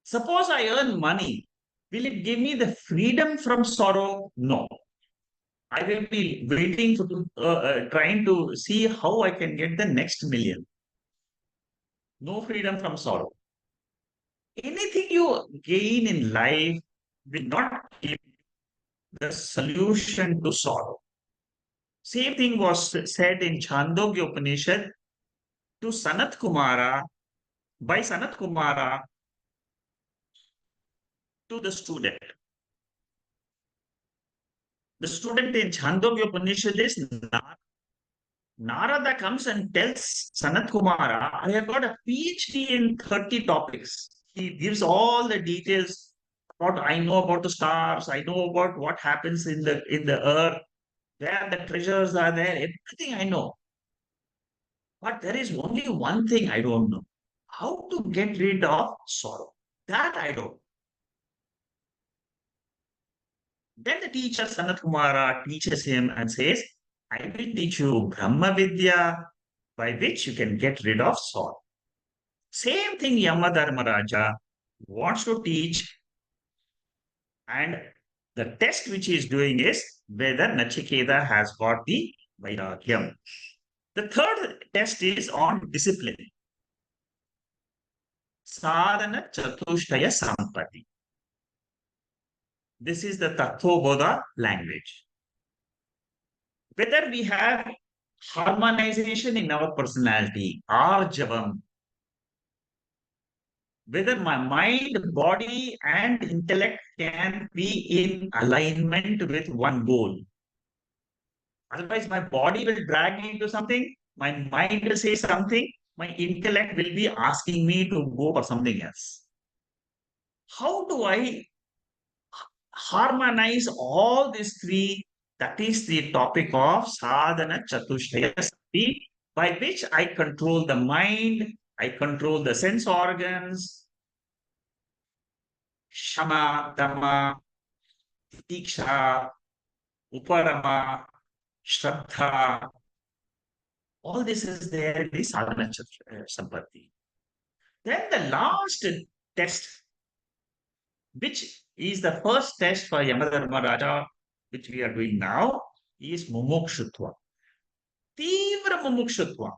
Suppose I earn money. Will it give me the freedom from sorrow? No. I will be waiting to, trying to see how I can get the next million. No freedom from sorrow. Anything you gain in life will not give the solution to sorrow. Same thing was said in Chandogya Upanishad to Sanat Kumara, by Sanat Kumara to the student. The student in Chandogya Upanishad is Narada comes and tells Sanat Kumara, I have got a PhD in 30 topics. He gives all the details about I know about the stars, I know about what happens in the earth, where the treasures are there, everything I know. But there is only one thing I don't know. How to get rid of sorrow. That I don't. Then the teacher Sanat Kumara teaches him and says, I will teach you Brahma Vidya by which you can get rid of sorrow. Same thing Yamadharmaraja wants to teach, and the test which he is doing is whether Nachiketa has got the Vairagyam. The third test is on discipline. Sadhana Chatushtaya Sampati. This is the Tattvabodha language. Whether we have harmonization in our personality, Arjavam, whether my mind, body, and intellect can be in alignment with one goal. Otherwise, my body will drag me into something, my mind will say something, my intellect will be asking me to go for something else. How do I harmonize all these three? That is the topic of sadhana chatushtaya sati, by which I control the mind, I control the sense organs, shama, dhamma, tiksha, uparama, shraddha. All this is there in the sadhana sampatti. Then the last test, which is the first test for Yamadharma Raja, which we are doing now, is mumukshutva. Tivra mumukshutva.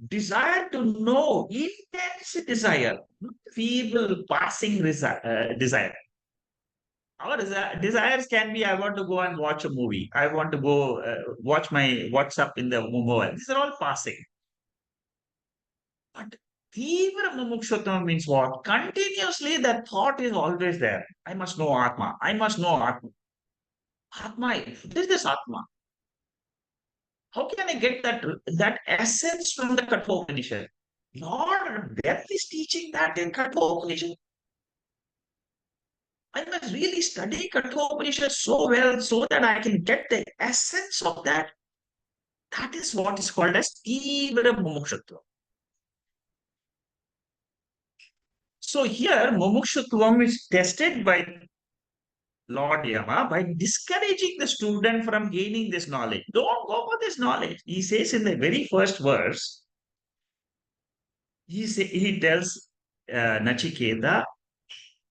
Desire to know, intense desire, not feeble passing desire. Our desires can be, I want to go and watch a movie. I want to go watch my WhatsApp in the mobile. These are all passing. But Tivra mumukshutva means what? Continuously that thought is always there. I must know Atma. I must know Atma. Atma, what is this Atma? How can I get that essence from the Kathopanishad? Lord, Death is teaching that in Kathopanishad. I must really study Kathopanishad so well so that I can get the essence of that. That is what is called as Tivra mumukshutva. So here, mumukshutvam is tested by Lord Yama by discouraging the student from gaining this knowledge. Don't go for this knowledge. He says in the very first verse, he tells Nachiketa,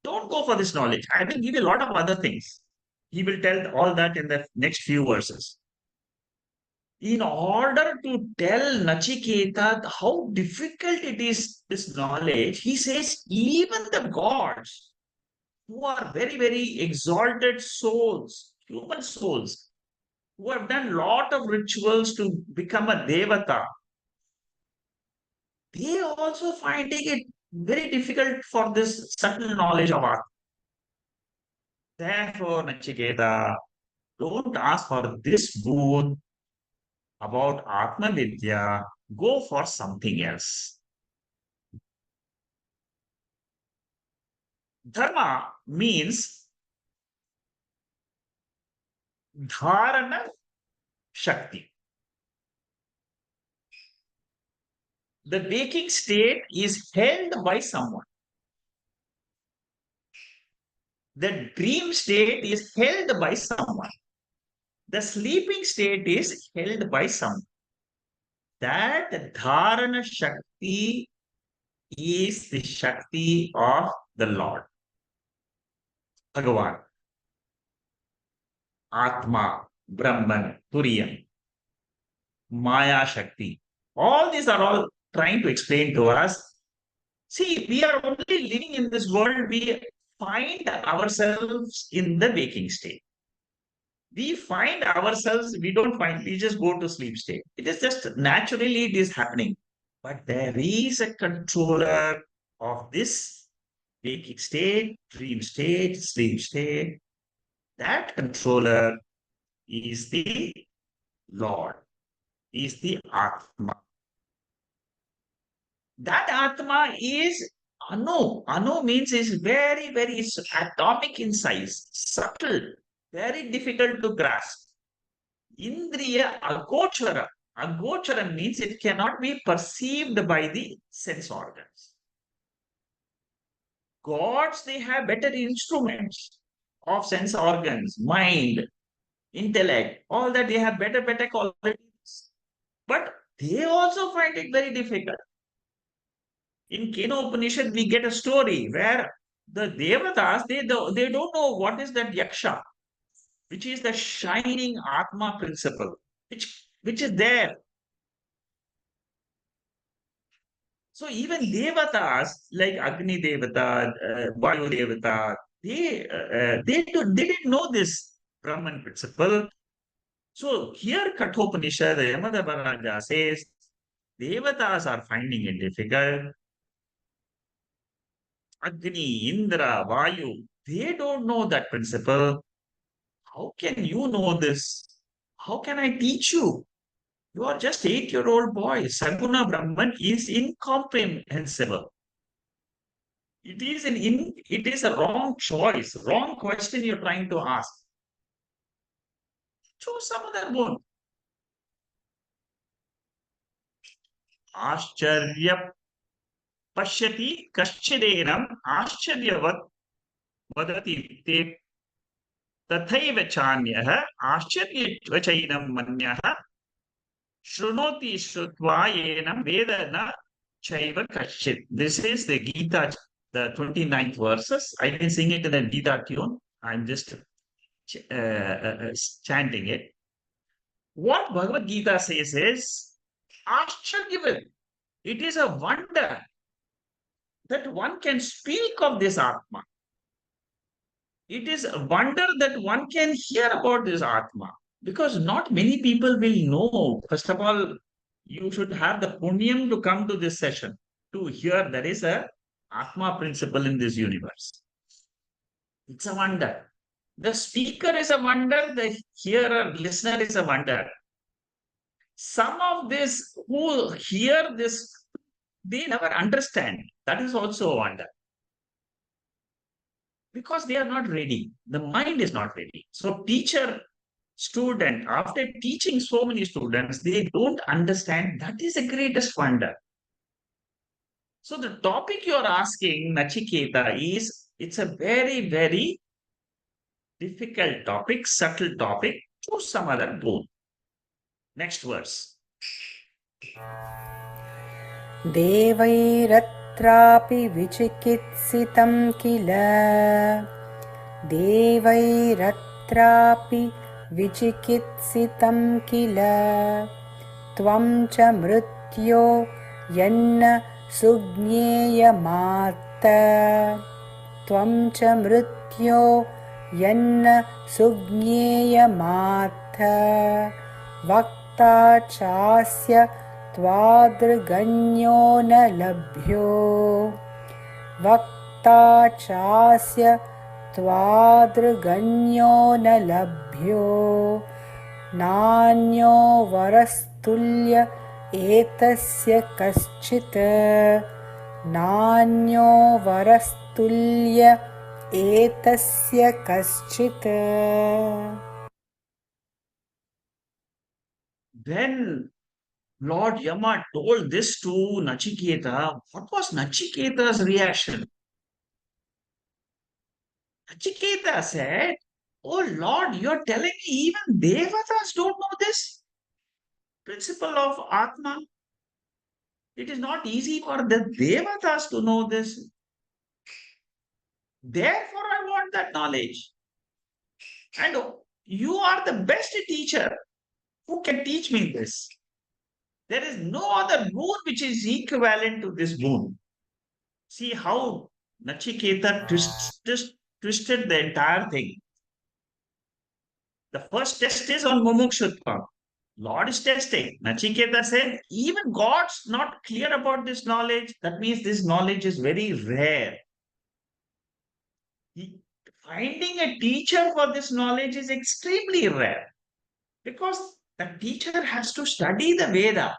don't go for this knowledge. I will give you a lot of other things. He will tell all that in the next few verses. In order to tell Nachiketa how difficult it is, this knowledge, he says, even the gods who are very, very exalted souls, human souls, who have done a lot of rituals to become a devata, they also finding it very difficult for this subtle knowledge of art. Therefore, Nachiketa, don't ask for this boon about Atma Vidya, go for something else. Dharma means Dharana Shakti. The waking state is held by someone. The dream state is held by someone. The sleeping state is held by someone. That Dharana Shakti is the Shakti of the Lord. Bhagavan, Atma, Brahman, Turiyam, Maya Shakti. All these are all trying to explain to us. See, we are only living in this world. We find ourselves in the waking state. We find ourselves, we don't find, we just go to sleep state. It is just naturally it is happening. But there is a controller of this waking state, dream state, sleep state. That controller is the Lord, is the Atma. That Atma is Anu. Anu means is very, very it's atomic in size, subtle, very difficult to grasp. Indriya Agochara. Agochara means it cannot be perceived by the sense organs. Gods, they have better instruments of sense organs, mind, intellect, all that they have better qualities. But they also find it very difficult. In Kathopanishad, we get a story where the Devatas, they don't know what is that Yaksha, which is the shining Atma principle, which is there. So even Devatas, like Agni Devata, Vayu Devata, they didn't know this Brahman principle. So here Kathopanishad, Yamadharmaraja says, Devatas are finding it difficult. Agni, Indra, Vayu, they don't know that principle. How can you know this? How can I teach you? You are just 8-year-old boy. Saguna Brahman is incomprehensible. It is a wrong choice, wrong question you're trying to ask. Choose some other one. Ascharya pashyati kaschideenam आश्चर्यवत् vadati te तथैव चान्यः आश्चर्यवचैनं मन्यः शृणोति श्रुत्वा येन वेद न chaiva kashit. This is the Gita, the 29th verses. I didn't sing it in the Gita tune. I'm just chanting it. What Bhagavad Gita says is, Ascharyavat. It is a wonder that one can speak of this Atma. It is a wonder that one can hear about this Atma. Because not many people will know. First of all, you should have the punyam to come to this session to hear there is a Atma principle in this universe. It's a wonder. The speaker is a wonder, the hearer, listener is a wonder. Some of this who hear this, they never understand. That is also a wonder. Because they are not ready. The mind is not ready. So teacher, student, after teaching so many students, they don't understand. That is the greatest wonder. So the topic you are asking, Nachiketa, it's a very, very difficult topic, subtle topic. Choose some other book. Next verse. देवैरत्रापि विचिकित्सितं किल देवैरत्रापि विचिकित्सितं किल त्वं च मृत्यो यन्न सुज्ञेयमात्त त्वं च मृत्यो यन्न सुज्ञेयमात्थ वक्ता चास्य त्वादृगण्यो न लभ्यो वक्ता चास्य त्वादृगण्यो न लभ्यो नान्यो वरस्तुल्य एतस्य कश्चित् नान्यो वरस्तुल्य एतस्य कश्चित्. When Lord Yama told this to Nachiketa, what was Nachiketa's reaction? Nachiketa said, "Oh Lord, you're telling me even Devatas don't know this principle of Atma? It is not easy for the Devatas to know this. Therefore, I want that knowledge. And you are the best teacher who can teach me this. There is no other boon which is equivalent to this boon." See how Nachiketa twisted the entire thing. The first test is on Mumukshutva. Lord is testing. Nachiketa said, even God's not clear about this knowledge. That means this knowledge is very rare. Finding a teacher for this knowledge is extremely rare because the teacher has to study the Veda.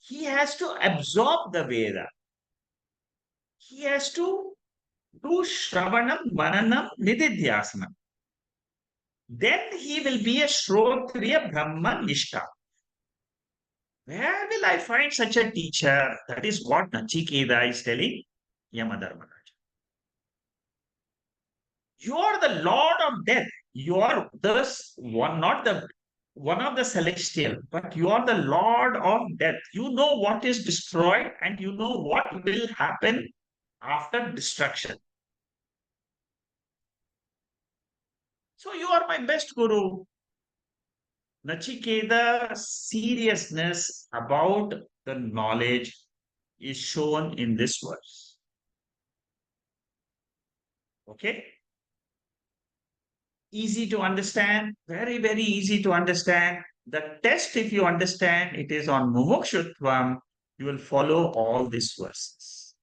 He has to absorb the Veda. He has to do Shravanam, Mananam, Nididhyasanam. Then he will be a Shrotriya Brahma Nishta. Where will I find such a teacher? That is what Nachiketa is telling Yamadharmaraja. You are the Lord of death. You are thus one, not the one of the celestial, but you are the Lord of death. You know what is destroyed and you know what will happen after destruction. So you are my best guru. Nachiketa's seriousness about the knowledge is shown in this verse. Okay? Easy to understand, very, very easy to understand. The test, if you understand, it is on Mumukshutvam, you will follow all these verses.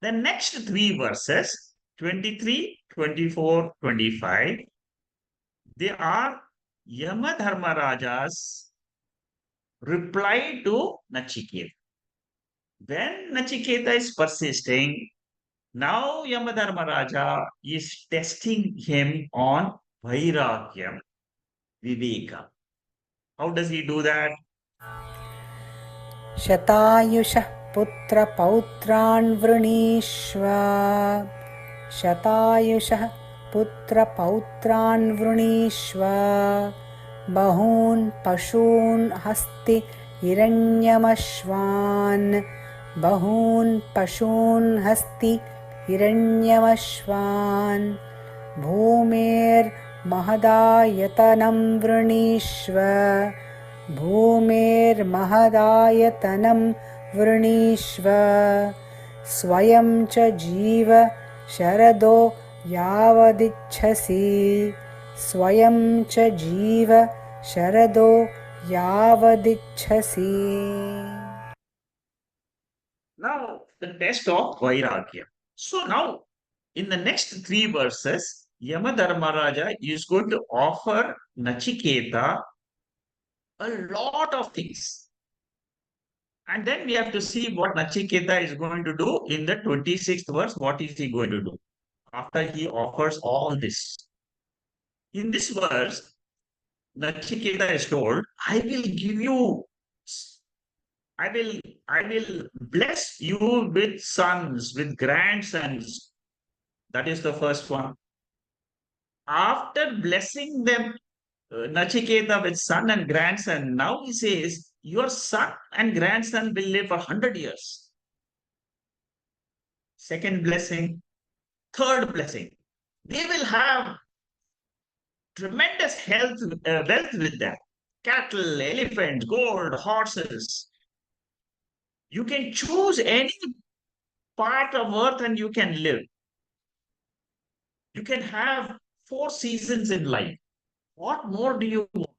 The next three verses, 23, 24, 25, they are Yamadharmaraja's reply to Nachiketa. When Nachiketa is persisting, now Yamadharmaraja is testing him on Vairagyam, Viveka. How does he do that? शतायुषः पुत्रपौत्रान् वृणीष्व शतायुषः पुत्रपौत्रान् वृणीष्व बहून् पशून् हस्ति हिरण्यमश्वान् बहून् पशून् हस्ति हिरण्यमश्वान् भूमेर्महदायतनं वृणीष्व भूमेर्महदायतनं वृणीष्व स्वयं च जीव शरदो यावदिच्छसि स्वयं च जीव शरदो यावदिच्छसि. Now, the test of Vairagya. So now, in the next three verses, Yamadharmaraja is going to offer Nachiketa a lot of things. And then we have to see what Nachiketa is going to do in the 26th verse. What is he going to do after he offers all this? In this verse, Nachiketa is told, I will, I will bless you with sons, with grandsons. That is the first one. After blessing them, Nachiketa with son and grandson, now he says, your son and grandson will live for 100 years. Second blessing. Third blessing. They will have tremendous wealth with them. Cattle, elephants, gold, horses. You can choose any part of earth and you can live. You can have 4 seasons in life. What more do you want?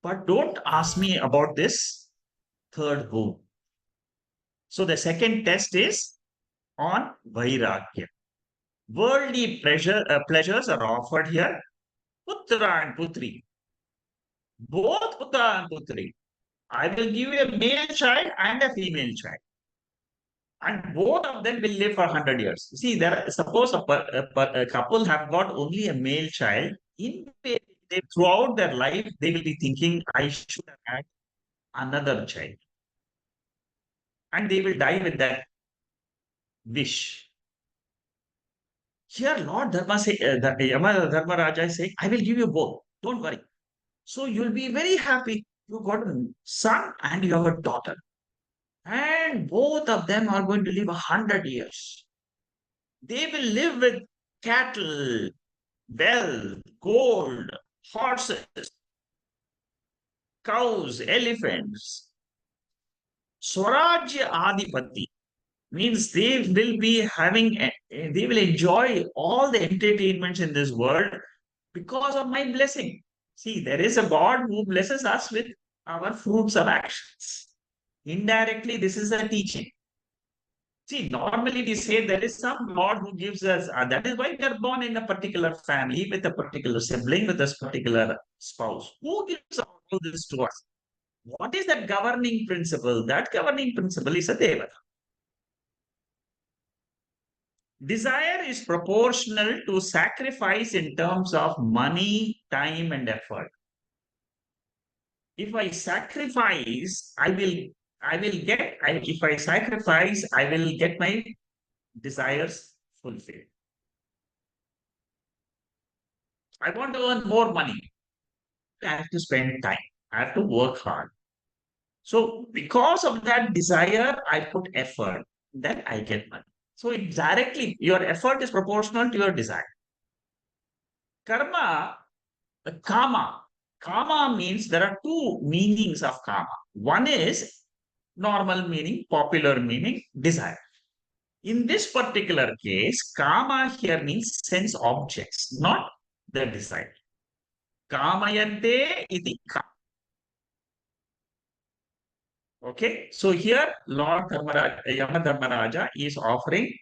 But don't ask me about this third boon. So the second test is on Vairagya. Worldly pleasures are offered here. Putra and Putri. Both Putra and Putri. I will give you a male child and a female child. And both of them will live for 100 years. See, suppose a couple have got only a male child. Invariably, throughout their life, they will be thinking, I should have had another child. And they will die with that wish. Here, Lord Dharma say, Yama Dharma Raja is saying, I will give you both. Don't worry. So you'll be very happy. You got a son and you have a daughter. And both of them are going to live 100 years. They will live with cattle, wealth, gold, horses, cows, elephants. Swarajya Adipati means they will be they will enjoy all the entertainments in this world because of my blessing. See, there is a God who blesses us with our fruits of actions. Indirectly, this is a teaching. See, normally we say there is some God who gives us, that is why we are born in a particular family with a particular sibling, with a particular spouse. Who gives all this to us? What is that governing principle? That governing principle is a Devata. Desire is proportional to sacrifice in terms of money, time, and effort. If I sacrifice, if I sacrifice, I will get my desires fulfilled. I want to earn more money. I have to spend time. I have to work hard. So because of that desire, I put effort. Then I get money. So it directly, your effort is proportional to your desire. Karma, kama. Kama means there are two meanings of kama. One is normal meaning, popular meaning, desire. In this particular case, kama here means sense objects, not the desire. Kamayante iti kama. Okay, so here Lord Yama Dharmaraja is offering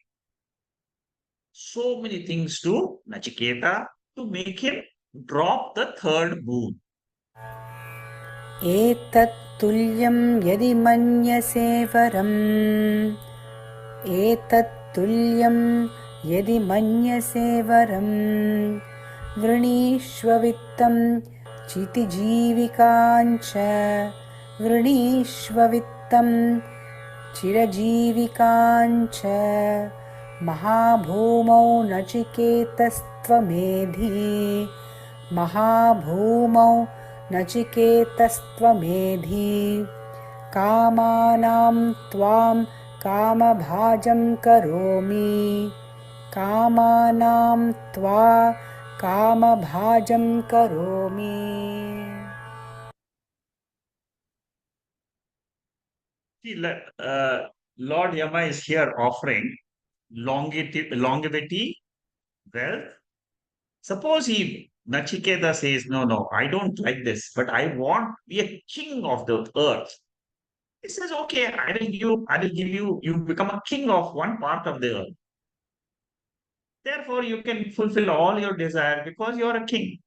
so many things to Nachiketa to make him drop the third boon. एतत्तुल्यं यदि मन्यसे वरम् एतत्तुल्यं यदि मन्यसे वरं वृणीष्व वित्तं चितिजीविकाञ्च वृणीष्व वित्तं चिरजीविकाञ्च महाभूमौ नचिकेतस्त्वमेधि महाभूमौ नचिकेतस्त्वमेधि कामानां त्वां कामभाजं करोमि कामानां त्वा कामभाजं करोमि. See, Lord Yama is here offering longevity, wealth. Suppose he Nachiketa says, no, no, I don't like this, but I want to be a king of the earth. He says, okay, I will give you, you become a king of one part of the earth. Therefore, you can fulfill all your desire because you are a king.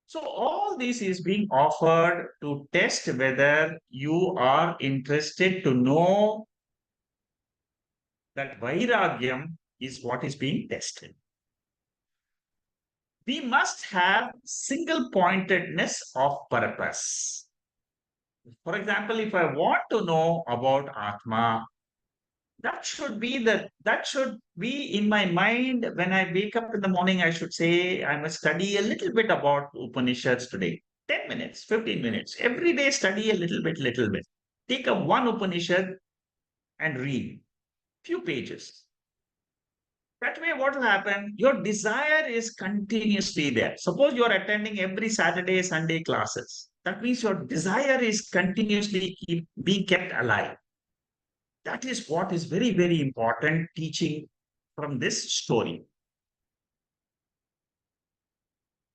So all this is being offered to test whether you are interested to know that Vairagyam is what is being tested. We must have single pointedness of purpose. For example, if I want to know about Atma, that should be in my mind when I wake up in the morning. I should say I must study a little bit about Upanishads today. 10 minutes, 15 minutes. Every day study a little bit, little bit. Take up one Upanishad and read few pages. That way, what will happen? Your desire is continuously there. Suppose you are attending every Saturday, Sunday classes. That means your desire is continuously being kept alive. That is what is very, very important teaching from this story.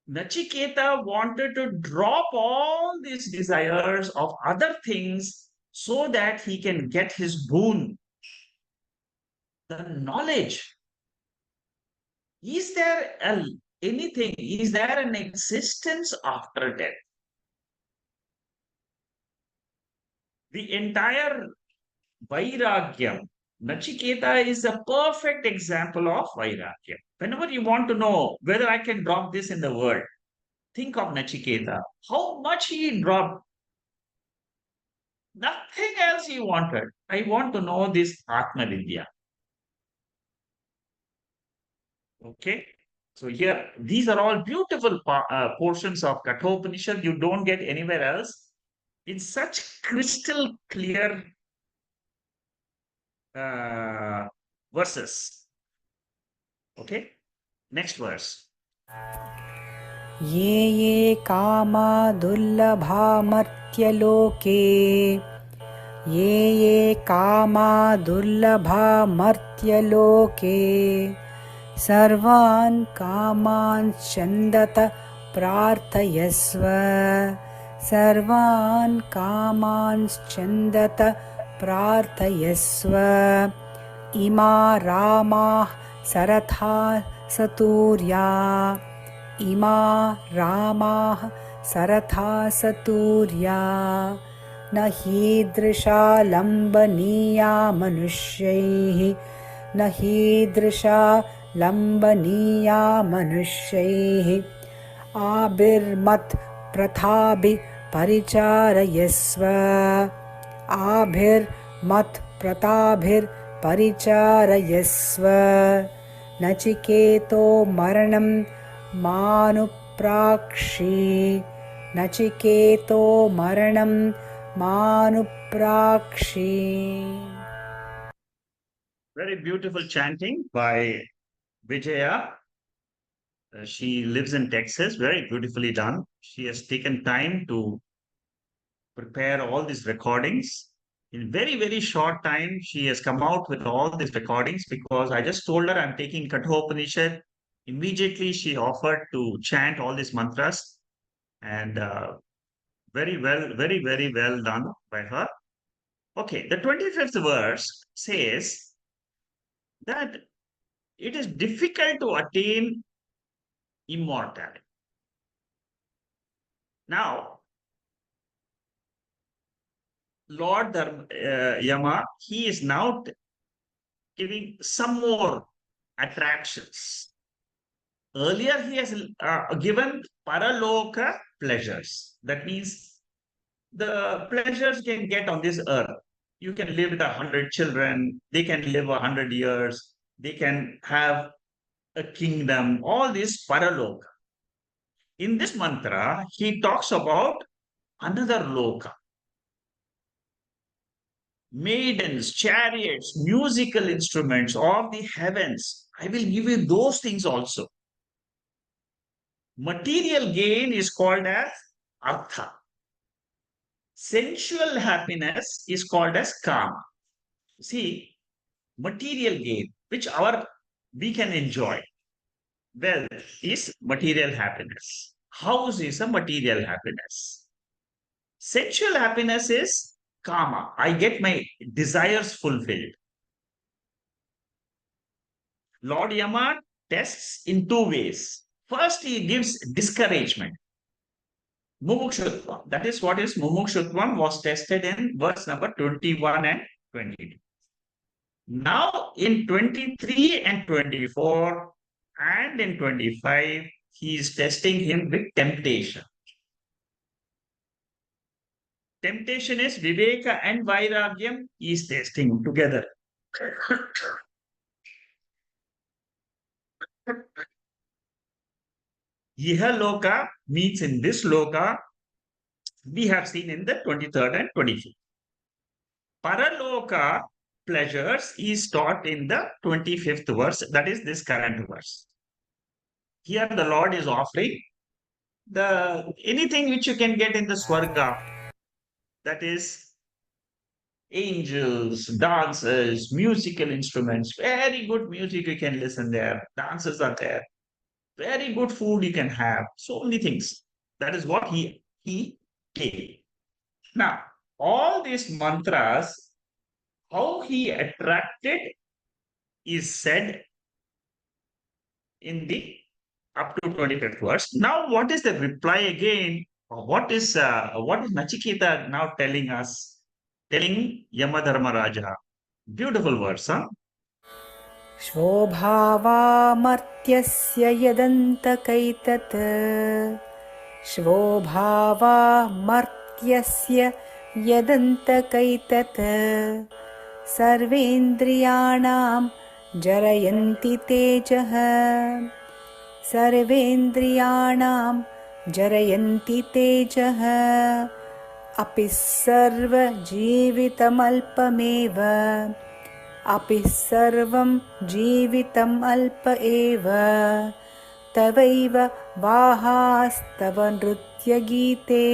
Nachiketa wanted to drop all these desires of other things so that he can get his boon, the knowledge. Is there anything? Is there an existence after death? The entire Vairagyam, Nachiketa is a perfect example of Vairagya. Whenever you want to know whether I can drop this in the world, think of Nachiketa. How much he dropped. Nothing else he wanted. I want to know this Atma Vidya. Okay. So here, these are all beautiful portions of Kathopanishad you don't get anywhere else. In such crystal clear uh, verses. Okay. Next verse. ये ये कामा दुर्लभामर्त्यलोके ये कामा दुर्लभामर्त्यलोके सर्वान् कामान् चन्दत प्रार्थयस्व सर्वान् कामान् चन्दत प्रार्थयस्व इमा रामाः सरथा सतूर्या इमा रामाः सरथा सतूर्या न हीदृशा लम्बनीया मनुष्यैः न हीदृशा लम्बनीया मनुष्यैः आभिर्मत् प्रथाभिः परिचारयस्व आभिर्मत् प्रताभिर्परिचारयस्व नचिकेतो मरणं मानुप्राक्षि नचिकेतो मरणं मानुप्राक्षि. Very beautiful chanting by Vijaya. She lives in Texas. Very beautifully done. She has taken time to prepare all these recordings. In very, very short time, she has come out with all these recordings because I just told her I'm taking Kathopanishad. Immediately, she offered to chant all these mantras, and very well, very, very well done by her. Okay, the 25th verse says that it is difficult to attain immortality. Now, Lord Yama, he is now giving some more attractions. Earlier, he has given paraloka pleasures. That means the pleasures you can get on this earth. You can live with 100 children. They can live 100 years. They can have a kingdom. All this paraloka. In this mantra, he talks about another loka. Maidens, chariots, musical instruments of the heavens. I will give you those things also. Material gain is called as artha. Sensual happiness is called as kama. See, material gain, which we can enjoy. Wealth is material happiness. House is a material happiness. Sensual happiness is kama. I get my desires fulfilled. Lord Yama tests in two ways. First, he gives discouragement. Mumukshutvam. That is what is Mumukshutvam was tested in verse number 21 and 22. Now in 23 and 24 and in 25, he is testing him with temptation. Temptation is Viveka and Vairagyam, he is testing together. Ihaloka means in this loka, we have seen in the 23rd and 25th. Paraloka pleasures is taught in the 25th verse, that is this current verse. Here the Lord is offering anything which you can get in the Swarga, that is angels, dancers, musical instruments, very good music you can listen there, dances are there, very good food you can have, so many things. That is what he gave. Now, all these mantras, how he attracted is said in the up to 25th verse. Now, what is the reply again? What is Nachiketa now telling us? Telling Yamadharma Raja Beautiful words, huh? श्वोभावामर्त्यस्य यदन्तकैतत् श्वोभावामर्त्यस्य यदन्तकैतत् सर्वेन्द्रियाणां जरयन्ति तेजः सर्वेन्द्रियाणां जरयन्ति तेजः अपि सर्वजीवितमल्पमेव अपि सर्वं जीवितम् अल्प एव तवैव वाहास्तव नृत्यगीते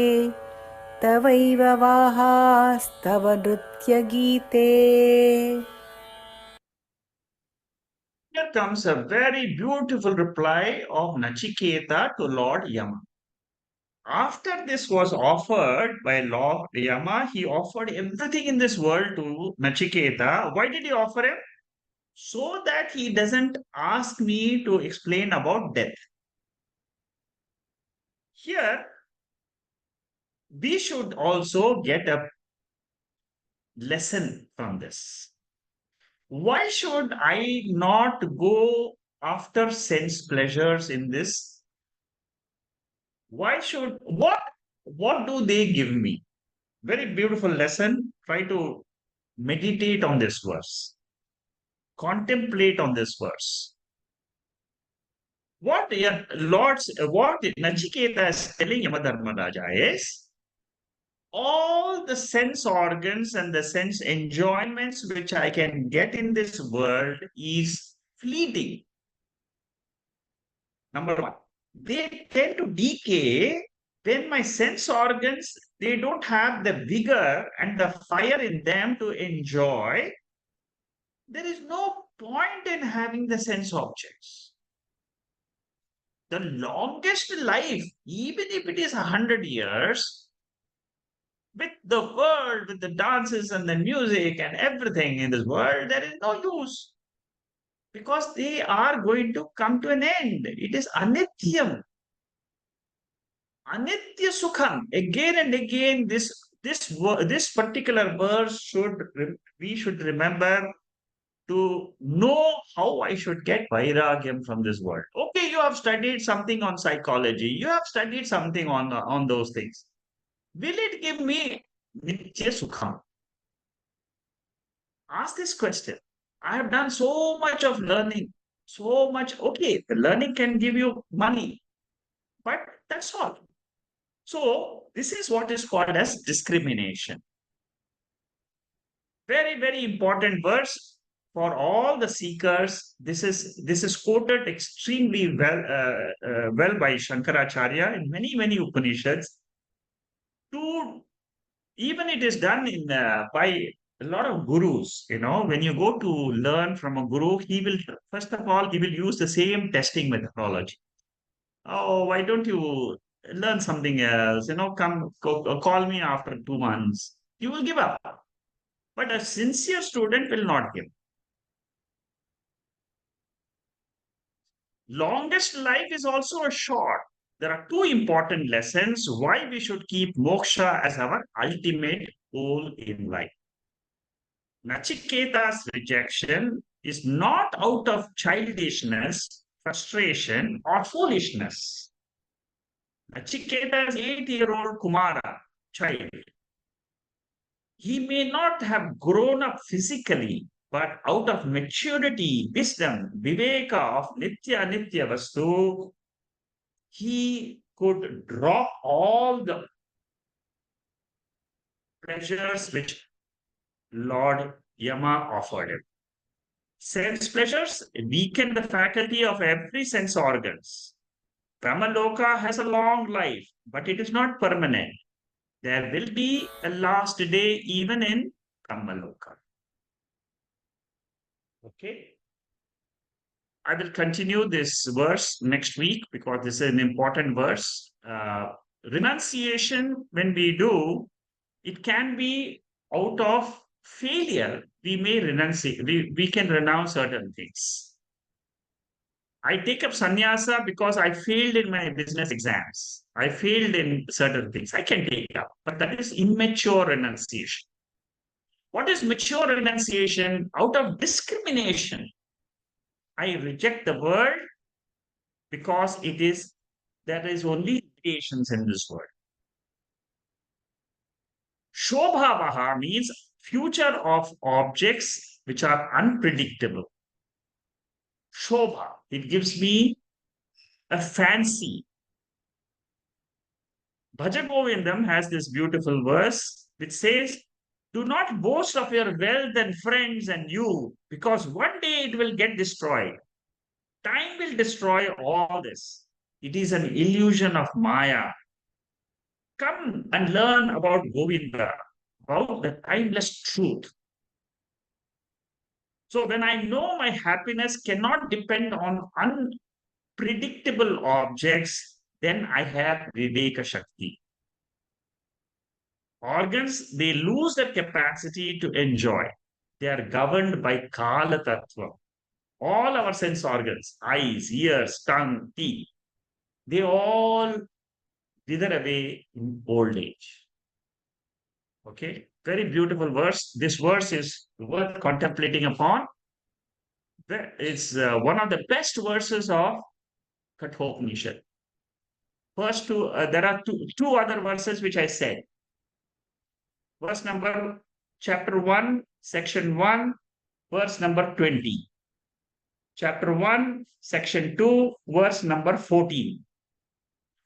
तवैव वाहास्तव नृत्यगीते. Here comes a very beautiful reply of Nachiketa to Lord Yama. After this was offered by Lord Yama, he offered everything in this world to Nachiketa. Why did he offer him? So that he doesn't ask me to explain about death. Here, we should also get a lesson from this. Why should I not go after sense pleasures in this? Why should what do they give me? Very beautiful lesson. Try to meditate on this verse. Contemplate on this verse. What what Nachiketa is telling Yamadharmaraja is all the sense organs and the sense enjoyments which I can get in this world is fleeting. Number one, they tend to decay when my sense organs they don't have the vigor and the fire in them to enjoy. There is no point in having the sense objects. The longest life, even if it is 100 years, with the world, with the dances and the music and everything in this world, there is no use because they are going to come to an end. It is anityam, anitya sukham. Again and again, this particular verse we should remember to know how I should get vairagyam from this world. Okay, you have studied something on psychology, you have studied something on those things. Will it give me nitya sukham? Ask this question. I have done so much of learning, so much. Okay, the learning can give you money, but that's all. So, this is what is called as discrimination. Very, very important verse for all the seekers. This is quoted extremely well by Shankaracharya in many Upanishads. To even it is done in by a lot of gurus. When you go to learn from a guru, he will first of all he will use the same testing methodology. Oh, why don't you learn something else? Call me after 2 months. You will give up, but a sincere student will not give. Longest life is also a short. There are two important lessons why we should keep moksha as our ultimate goal in life. Nachiketa's rejection is not out of childishness, frustration, or foolishness. Nachiketa's 8-year-old Kumara child, he may not have grown up physically, but out of maturity, wisdom, viveka of nitya nitya vastu, he could drop all the pleasures which Lord Yama offered him. Sense pleasures weaken the faculty of every sense organs. Brahmaloka has a long life, but it is not permanent. There will be a last day even in Brahmaloka. Okay. I will continue this verse next week because this is an important verse. Renunciation, when we do, it can be out of failure. We can renounce certain things. I take up sannyasa because I failed in my business exams. I failed in certain things. I can take up, but that is immature renunciation. What is mature renunciation? Out of discrimination, I reject the world because there is only limitations in this world. Shobhavaha means future of objects which are unpredictable. Shobha, it gives me a fancy. Bhajagovindam has this beautiful verse which says, do not boast of your wealth and friends and you, because one day it will get destroyed. Time will destroy all this. It is an illusion of Maya. Come and learn about Govinda, about the timeless truth. So when I know my happiness cannot depend on unpredictable objects, then I have Viveka Shakti. Organs, they lose their capacity to enjoy. They are governed by Kala Tattva. All our sense organs, eyes, ears, tongue, teeth, they all wither away in old age. Okay, very beautiful verse. This verse is worth contemplating upon. It's one of the best verses of Kathopanishad. First two, there are two other verses which I said. Verse number, chapter 1, section 1, verse number 20. Chapter 1, section 2, verse number 14.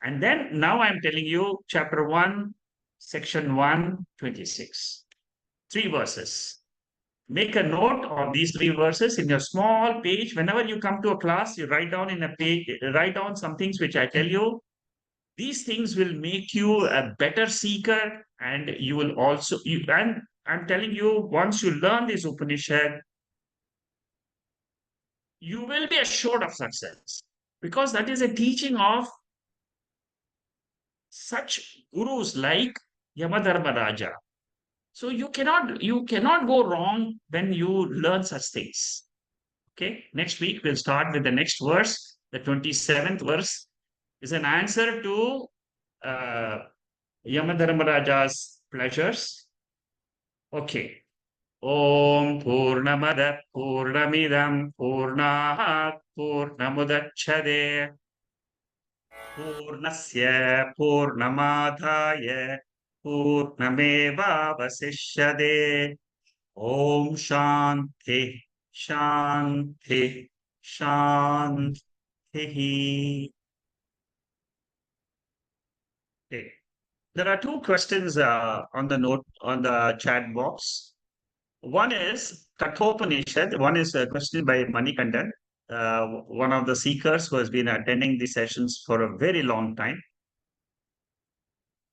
And then now I'm telling you chapter 1, section 1, 26. Three verses. Make a note of these three verses in your small page. Whenever you come to a class, you write down in a page, write down some things which I tell you. These things will make you a better seeker, and you will also, and I'm telling you, once you learn this Upanishad, you will be assured of success because that is a teaching of such gurus like Yamadharma Raja. So you cannot go wrong when you learn such things. Okay, next week we'll start with the next verse. The 27th verse is an answer to uh, Yamadharmaraja's pleasures. Okay. Om Purnamada Purnamidam Purnahat Purnamudachade Purnasya Purnamadhaya Purnameva Vasishyade. Om Shanti Shanti Shanti. Okay. There are two questions on the note on the chat box. One is Kathopanishad. One is a question by Manikandan, one of the seekers who has been attending the sessions for a very long time.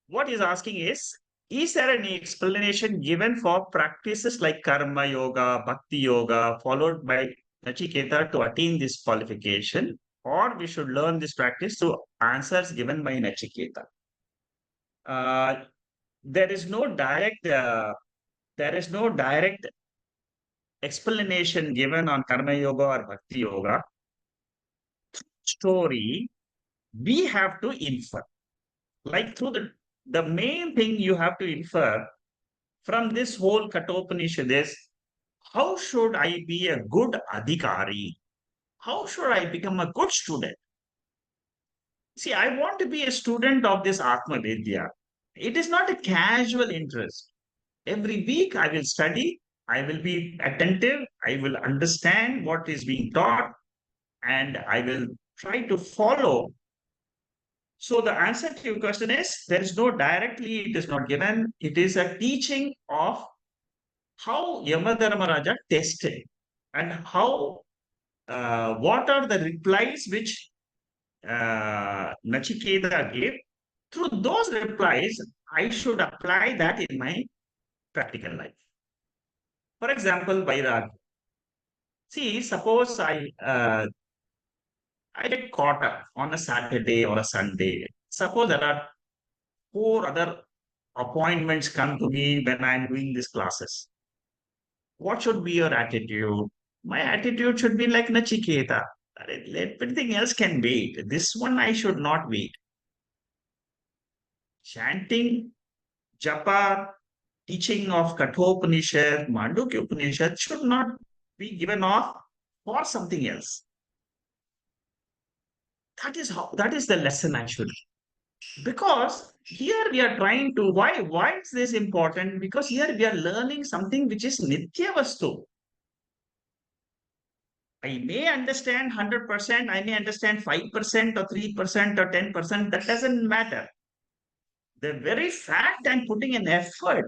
What he's asking is there any explanation given for practices like Karma Yoga, Bhakti Yoga, followed by Nachiketa to attain this qualification, or we should learn this practice through answers given by Nachiketa? Uh, there is no direct explanation given on Karma Yoga or Bhakti Yoga. Story, we have to infer. Like through the main thing you have to infer from this whole Kathopanishad is how should I be a good adhikari? How should I become a good student? See, I want to be a student of this Atma Vidya. It is not a casual interest. Every week I will study, I will be attentive, I will understand what is being taught, and I will try to follow. So the answer to your question is there is no directly, it is not given. It is a teaching of how Yamadharmaraja tested and how what are the replies which Nachiketa gave. Through those replies, I should apply that in my practical life. For example, Vairagya. See, suppose I get caught up on a Saturday or a Sunday. Suppose there are four other appointments come to me when I'm doing these classes. What should be your attitude? My attitude should be like Nachiketa. Everything else can wait. This one I should not wait. Chanting, japa, teaching of Kathopanishad, Mandukya Upanishad should not be given off for something else. That is the lesson actually. Because here we are trying to, why is this important? Because here we are learning something which is Nitya Vastu. I may understand 100%, I may understand 5% or 3% or 10%, that doesn't matter. The very fact I'm putting an effort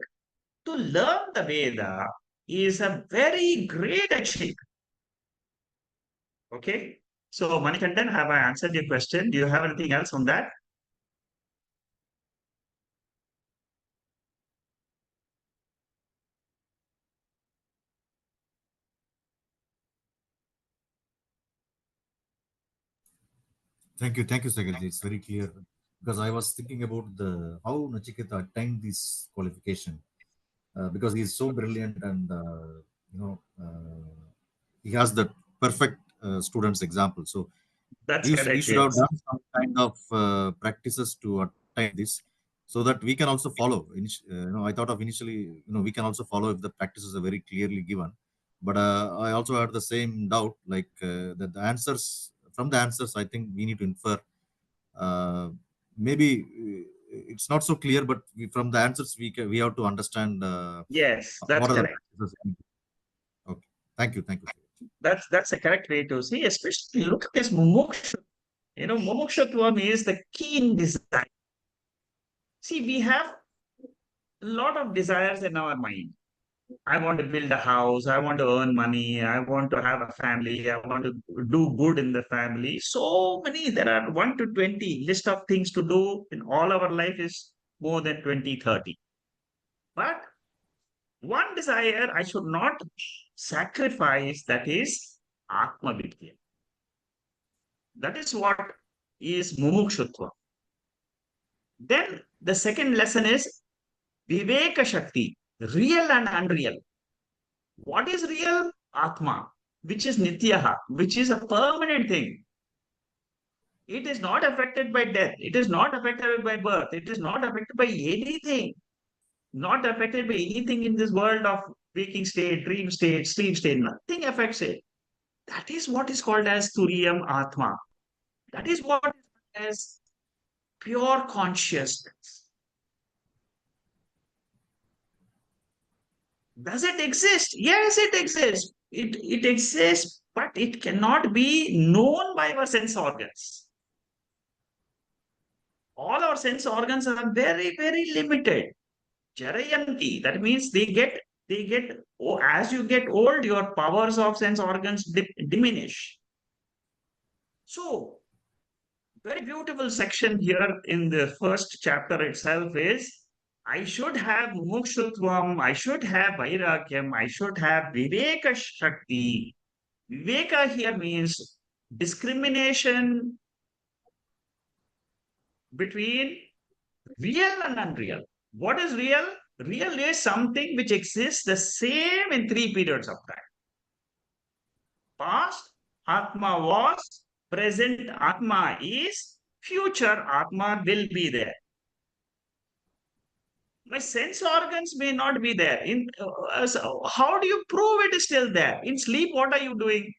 to learn the Veda is a very great achievement. Okay. So, Manikandan, have I answered your question? Do you have anything else on that? Thank you, Sagarji. It's very clear because I was thinking about the how Nachiketa attained this qualification because he is so brilliant and you know he has the perfect students example. So That's we correct. should have Yes. done some kind of practices to attain this so that we can also follow. I thought of initially, we can also follow if the practices are very clearly given. But I also had the same doubt, like that the answers from the answers, I think we need to infer. Uh, Maybe it's not so clear, but from the answers we have to understand Yes, that's what are the correct. practices. Okay, thank you, sir. That's a correct way to see, especially look at this mumuksha. Mumukshutvam is the keen desire. See, we have a lot of desires in our mind. I want to build a house. I want to earn money. I want to have a family. I want to do good in the family. So many, there are 1 to 20 list of things to do in all our life is more than 20, 30. But one desire I should not sacrifice, that is Atma Vidya. That is what is Mumukshutva. Then the second lesson is Viveka Shakti, real and unreal. What is real? Atma, which is Nityaha, which is a permanent thing. It is not affected by death. It is not affected by birth. It is not affected by anything. Not affected by anything in this world of waking state, dream state, sleep state. Nothing affects it. That is what is called as Turiyam Atma. That is what is called as pure consciousness. Does it exist? Yes, it exists. It exists, but it cannot be known by our sense organs. All our sense organs are very, very limited. Jarayanti, that means as you get old, your powers of sense organs diminish. So, very beautiful section here in the first chapter itself is I should have mukshutvam, I should have vairagyam, I should have viveka shakti. Viveka here means discrimination between real and unreal. What is real? Real is something which exists the same in 3 periods of time. Past, Atma was, present, Atma is, future, Atma will be there. My sense organs may not be there. So how do you prove it is still there? In sleep, what are you doing?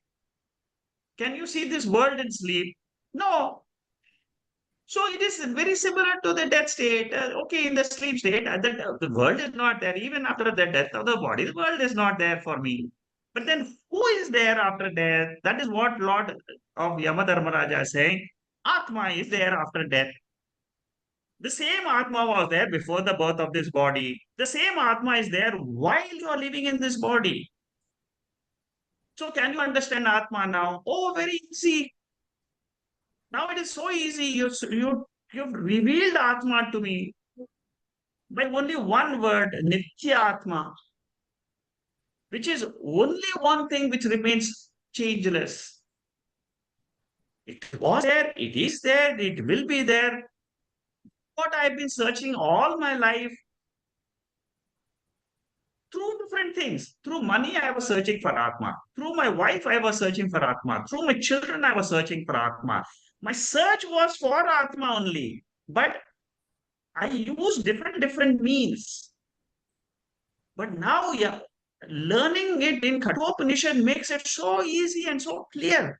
Can you see this world in sleep? No. So it is very similar to the death state. Okay, in the sleep state, the world is not there. Even after the death of the body, the world is not there for me. But then who is there after death? That is what Lord of Yamadharmaraja is saying. Atma is there after death. The same Atma was there before the birth of this body. The same Atma is there while you are living in this body. So can you understand Atma now? Oh, very easy. Now it is so easy. You've revealed Atma to me by only one word, Nitya Atma, which is only one thing which remains changeless. It was there, it is there, it will be there. What I've been searching all my life through different things. Through money, I was searching for Atma. Through my wife, I was searching for Atma. Through my children, I was searching for Atma. My search was for Atma only. But I used different means. But now, yeah, learning it in Kathopanishad makes it so easy and so clear.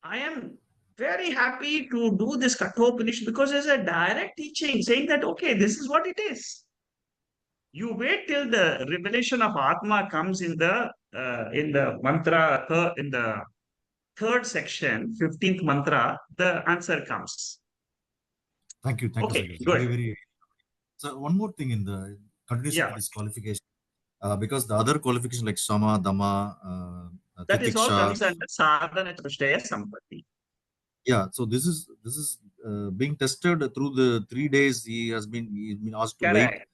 I am very happy to do this Kathopanishad because it's a direct teaching saying that, okay, this is what it is. You wait till the revelation of Atma comes in the mantra, in the third section, 15th mantra, the answer comes. Thank you, Okay, Sagar. good. Very. So one more thing in the continuation Yeah, to this qualification, because the other qualification like Sama, Dhamma, that is all Titikshha, comes under sadhana chatuštaya sampatti. yeah. So this is being tested through the 3 days. He's been asked to wait. Correct. Uh,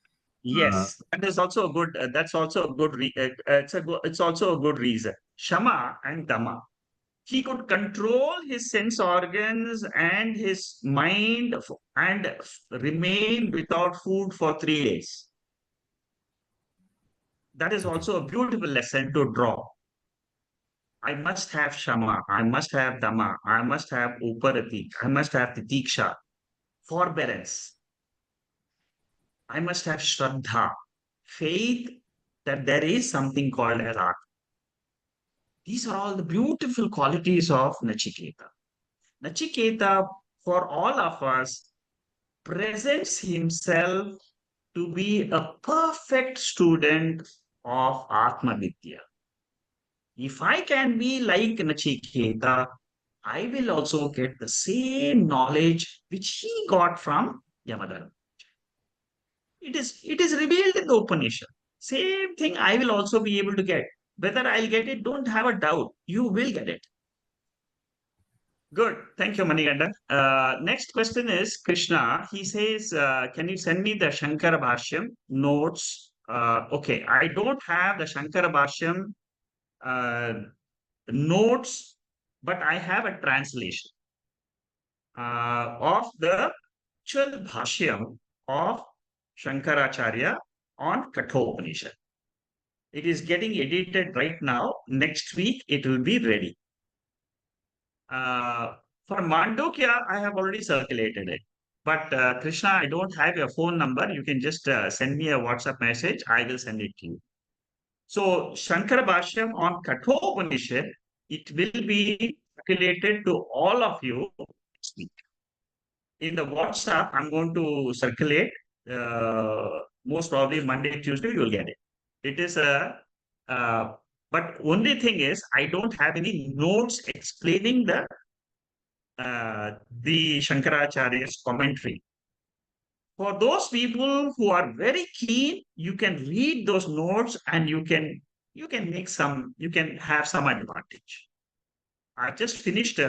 Yes, that is also a good. That's also a good. It's also a good reason. Shama and Dama. He could control his sense organs and his mind and remain without food for 3 days. That is okay. also a beautiful lesson to draw. I must have Shama. I must have Dama. I must have Uparati. I must have Titiksha. Forbearance. I must have Shraddha. Faith that there is something called as art. These are all the beautiful qualities of Nachiketa. Nachiketa, for all of us, presents himself to be a perfect student of Atma Vidya. If I can be like Nachiketa, I will also get the same knowledge which he got from Yamadharma. It is revealed in the Upanishad. Same thing I will also be able to get. Whether I'll get it, don't have a doubt. You will get it. Good. Thank you, Manikanda. Next question is Krishna. He says, can you send me the Shankara Bhashyam notes? Okay, I don't have the Shankara Bhashyam notes, but I have a translation of the actual Bhashyam of Shankaracharya on Kathopanishad. It is getting edited right now. Next week, it will be ready. For Mandukya, I have already circulated it. But Krishna, I don't have your phone number. You can just send me a WhatsApp message. I will send it to you. So Shankara Bhashyam on Kathopanishad, it will be circulated to all of you next week. In the WhatsApp, I'm going to circulate. Most probably Monday, Tuesday, you'll get it. It is uh, but only thing is, I don't have any notes explaining the Shankaracharya's commentary. For those people who are very keen, you can read those notes and you can have some advantage. I just finished.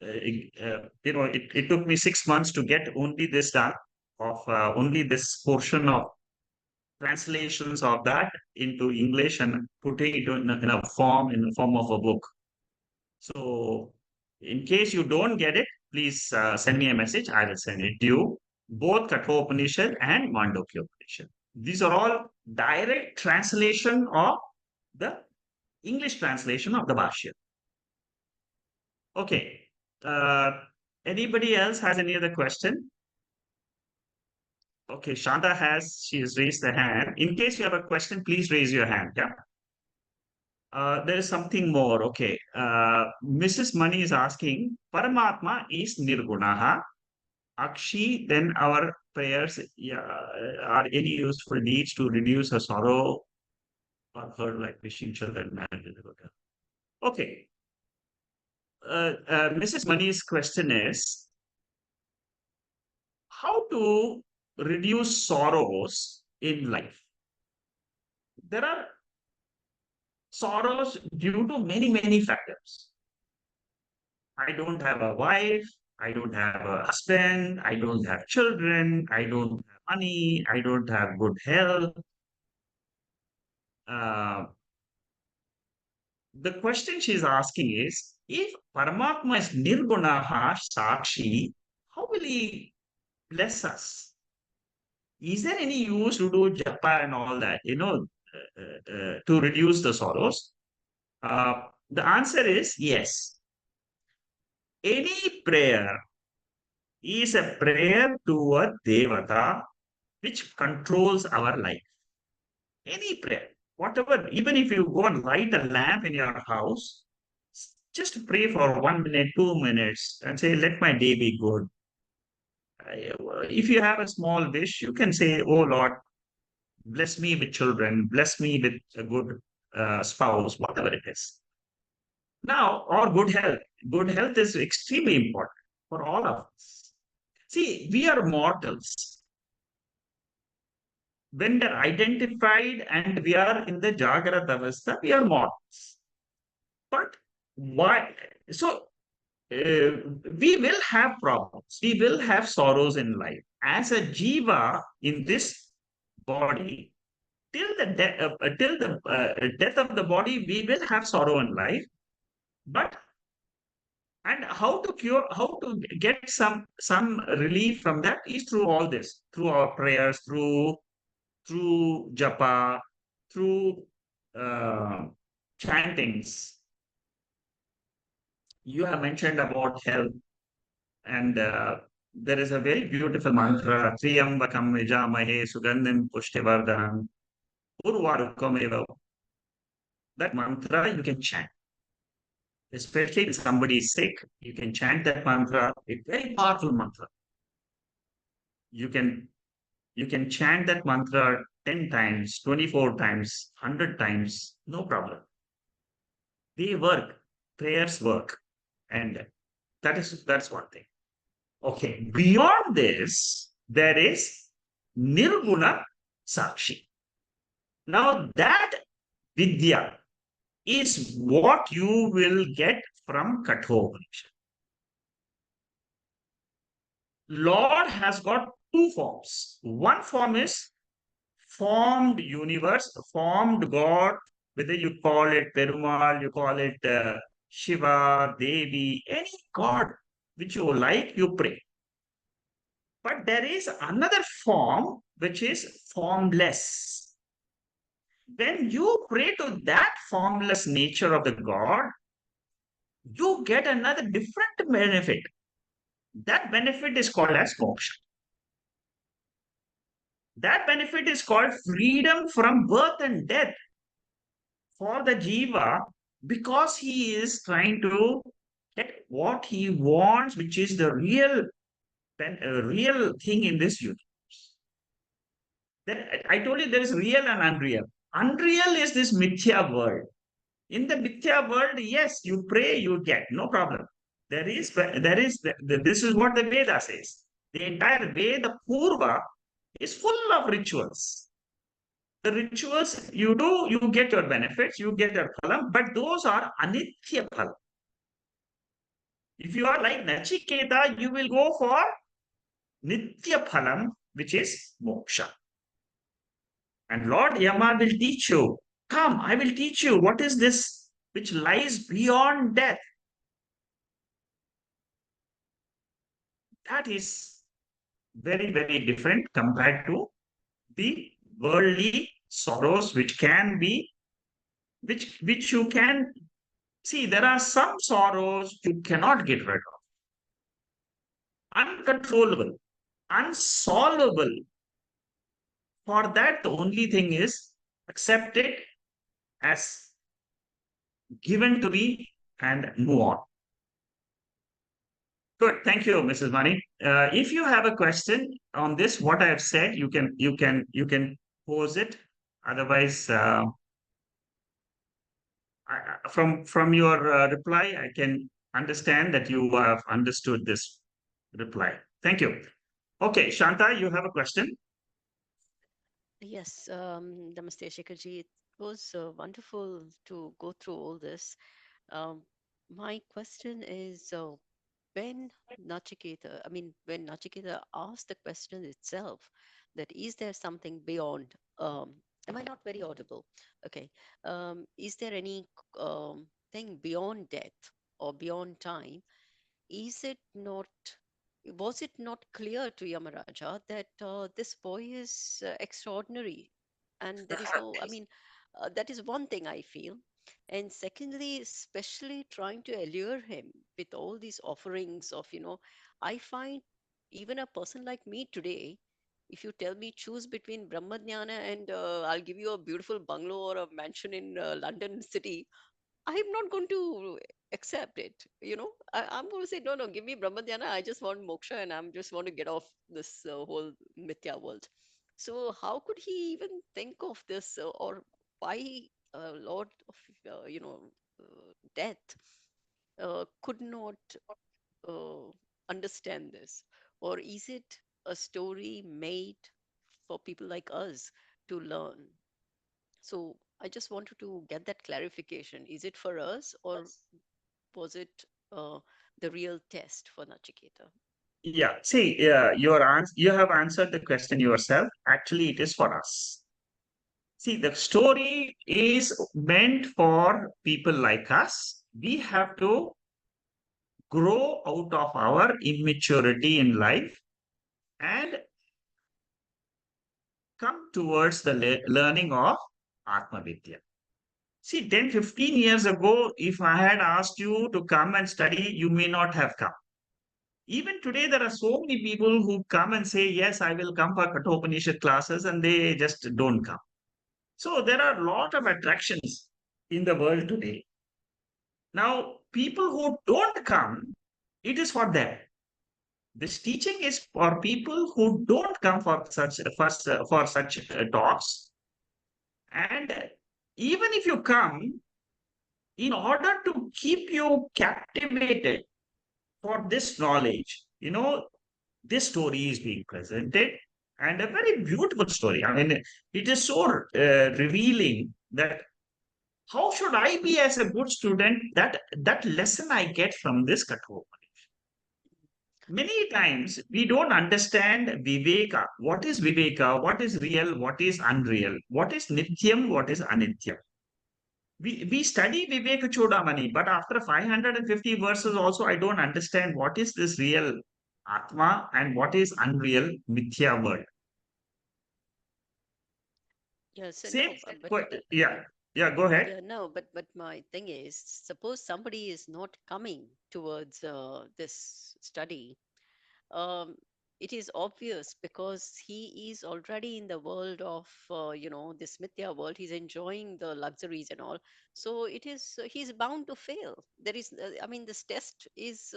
It took me 6 months to get only this done of only this portion of translations of that into English and putting it in the form of a book. So, in case you don't get it, please send me a message. I will send it to you. Both Kathopanishad and Mandukya Upanishad. These are all direct translation of the English translation of the Bhashya. Okay. Uh, Anybody else has any other question? Okay, she has raised the hand. In case you have a question, please raise your hand. Yeah. There is something more. Okay. Mrs. Mani is asking, Paramatma is Nirgunaha. Akshi, then our prayers are any useful deeds to reduce her sorrow or her like wishing children married. Okay. Mrs. Mani's question is how to reduce sorrows in life. There are sorrows due to many, many factors. I don't have a wife. I don't have a husband. I don't have children. I don't have money. I don't have good health. Uh, the question she's asking is if Paramatma is Nirgunaha Sakshi, how will he bless us? Is there any use to do japa and all that, to reduce the sorrows? The answer is yes. Any prayer is a prayer to a devata which controls our life. Any prayer, whatever, even if you go and light a lamp in your house, just pray for 1 minute, 2 minutes, and say, "Let my day be good." If you have a small wish, you can say, "Oh Lord, bless me with children, bless me with a good spouse," whatever it is. Now, or good health. Good health is extremely important for all of us. See, we are mortals. When they're identified and we are in the Jagrat Avastha, we are mortals. But why? So we will have problems. We will have sorrows in life. As a jiva in this body, till the death of the body, we will have sorrow in life. But and how to get some relief from that is through all this, through our prayers, through japa, through uh, chantings. You have mentioned about health, and there is a very beautiful mantra, Triyambakam Vijamahe Sugandhim Pushtivardhanam Urvarukameva. That mantra you can chant, especially if somebody is sick. You can chant that mantra. It's a very powerful mantra. You can you can chant that mantra 10 times, 24 times, 100 times, no problem. They work. Prayers work. And that's one thing. Okay. Beyond this, there is Nirguna Sakshi. Now that Vidya is what you will get from Kathopanishad. Lord has got two forms. One form is formed universe, formed God, whether you call it Perumal, you call it Shiva, Devi, any God which you like, you pray. But there is another form which is formless. When you pray to that formless nature of the God, you get another different benefit. That benefit is called as moksha. That benefit is called freedom from birth and death for the jiva, because he is trying to get what he wants, which is the real thing in this universe. Then I told you there is real and unreal. Unreal is this mithya world. In the mithya world, yes, you pray, you get, no problem. This is what the Veda says. The entire Veda Purva is full of rituals. The rituals you do, you get your benefits, you get your phalam, but those are anitya phalam. If you are like Nachiketa, you will go for nitya phalam, which is moksha. And Lord Yama will teach you. Come, I will teach you what is this which lies beyond death. That is very, very different compared to the worldly sorrows which can be, which you can see. There are some sorrows you cannot get rid of, uncontrollable, unsolvable. For that, the only thing is accept it as given to me and move on. Good. Thank you, Mrs. Mani. If you have a question on this, what I have said, you can pose it. Otherwise, from your reply, I can understand that you have understood this reply. Thank you. Okay, Shanta, you have a question? Yes, Namaste, Shekharji. It was wonderful to go through all this. Um, my question is when when Nachiketa asked the question itself, that is there something beyond? Am I not very audible? Okay. Is there any thing beyond death or beyond time? Is it not, was it not clear to Yamaraja that this boy is extraordinary, and there is no, that is one thing I feel. And secondly, especially trying to allure him with all these offerings of, I find even a person like me today, If you tell me choose between Brahmajnana and I'll give you a beautiful bungalow or a mansion in London city, I'm not going to accept it. I'm going to say, no, no, give me Brahmadhyana. I just want moksha and I'm just want to get off this whole mithya world. So, how could he even think of this, or why Lord of, death could not uh, understand this? Or is it a story made for people like us to learn? So I just wanted to get that clarification. Is it for us, or was it the real test for Nachiketa? Yeah, see, you have answered the question yourself. Actually, it is for us. See, the story is meant for people like us. We have to grow out of our immaturity in life and come towards the learning of Atma Vidya. See, 10, 15 years ago, if I had asked you to come and study, you may not have come. Even today, there are so many people who come and say, yes, I will come for Kathopanishad classes, and they just don't come. So there are a lot of attractions in the world today. Now, people who don't come, it is for them. This teaching is for people who don't come for such talks. And even if you come, in order to keep you captivated for this knowledge, this story is being presented, and a very beautiful story. I mean, it is so revealing that how should I be as a good student? That lesson I get from this Kathopanishad. Many times we don't understand Viveka. What is Viveka? What is real? What is unreal? What is Nityam? What is Anityam? We study Viveka Chodamani, but after 550 verses also, I don't understand what is this real Atma and what is unreal Mithya world. Yeah, so Same, no, yeah, yeah, go ahead. yeah, no, but my thing is, suppose somebody is not coming towards this study, um, it is obvious because he is already in the world of this mithya world. He's enjoying the luxuries and all, so it is he's bound to fail. There is I mean, this test is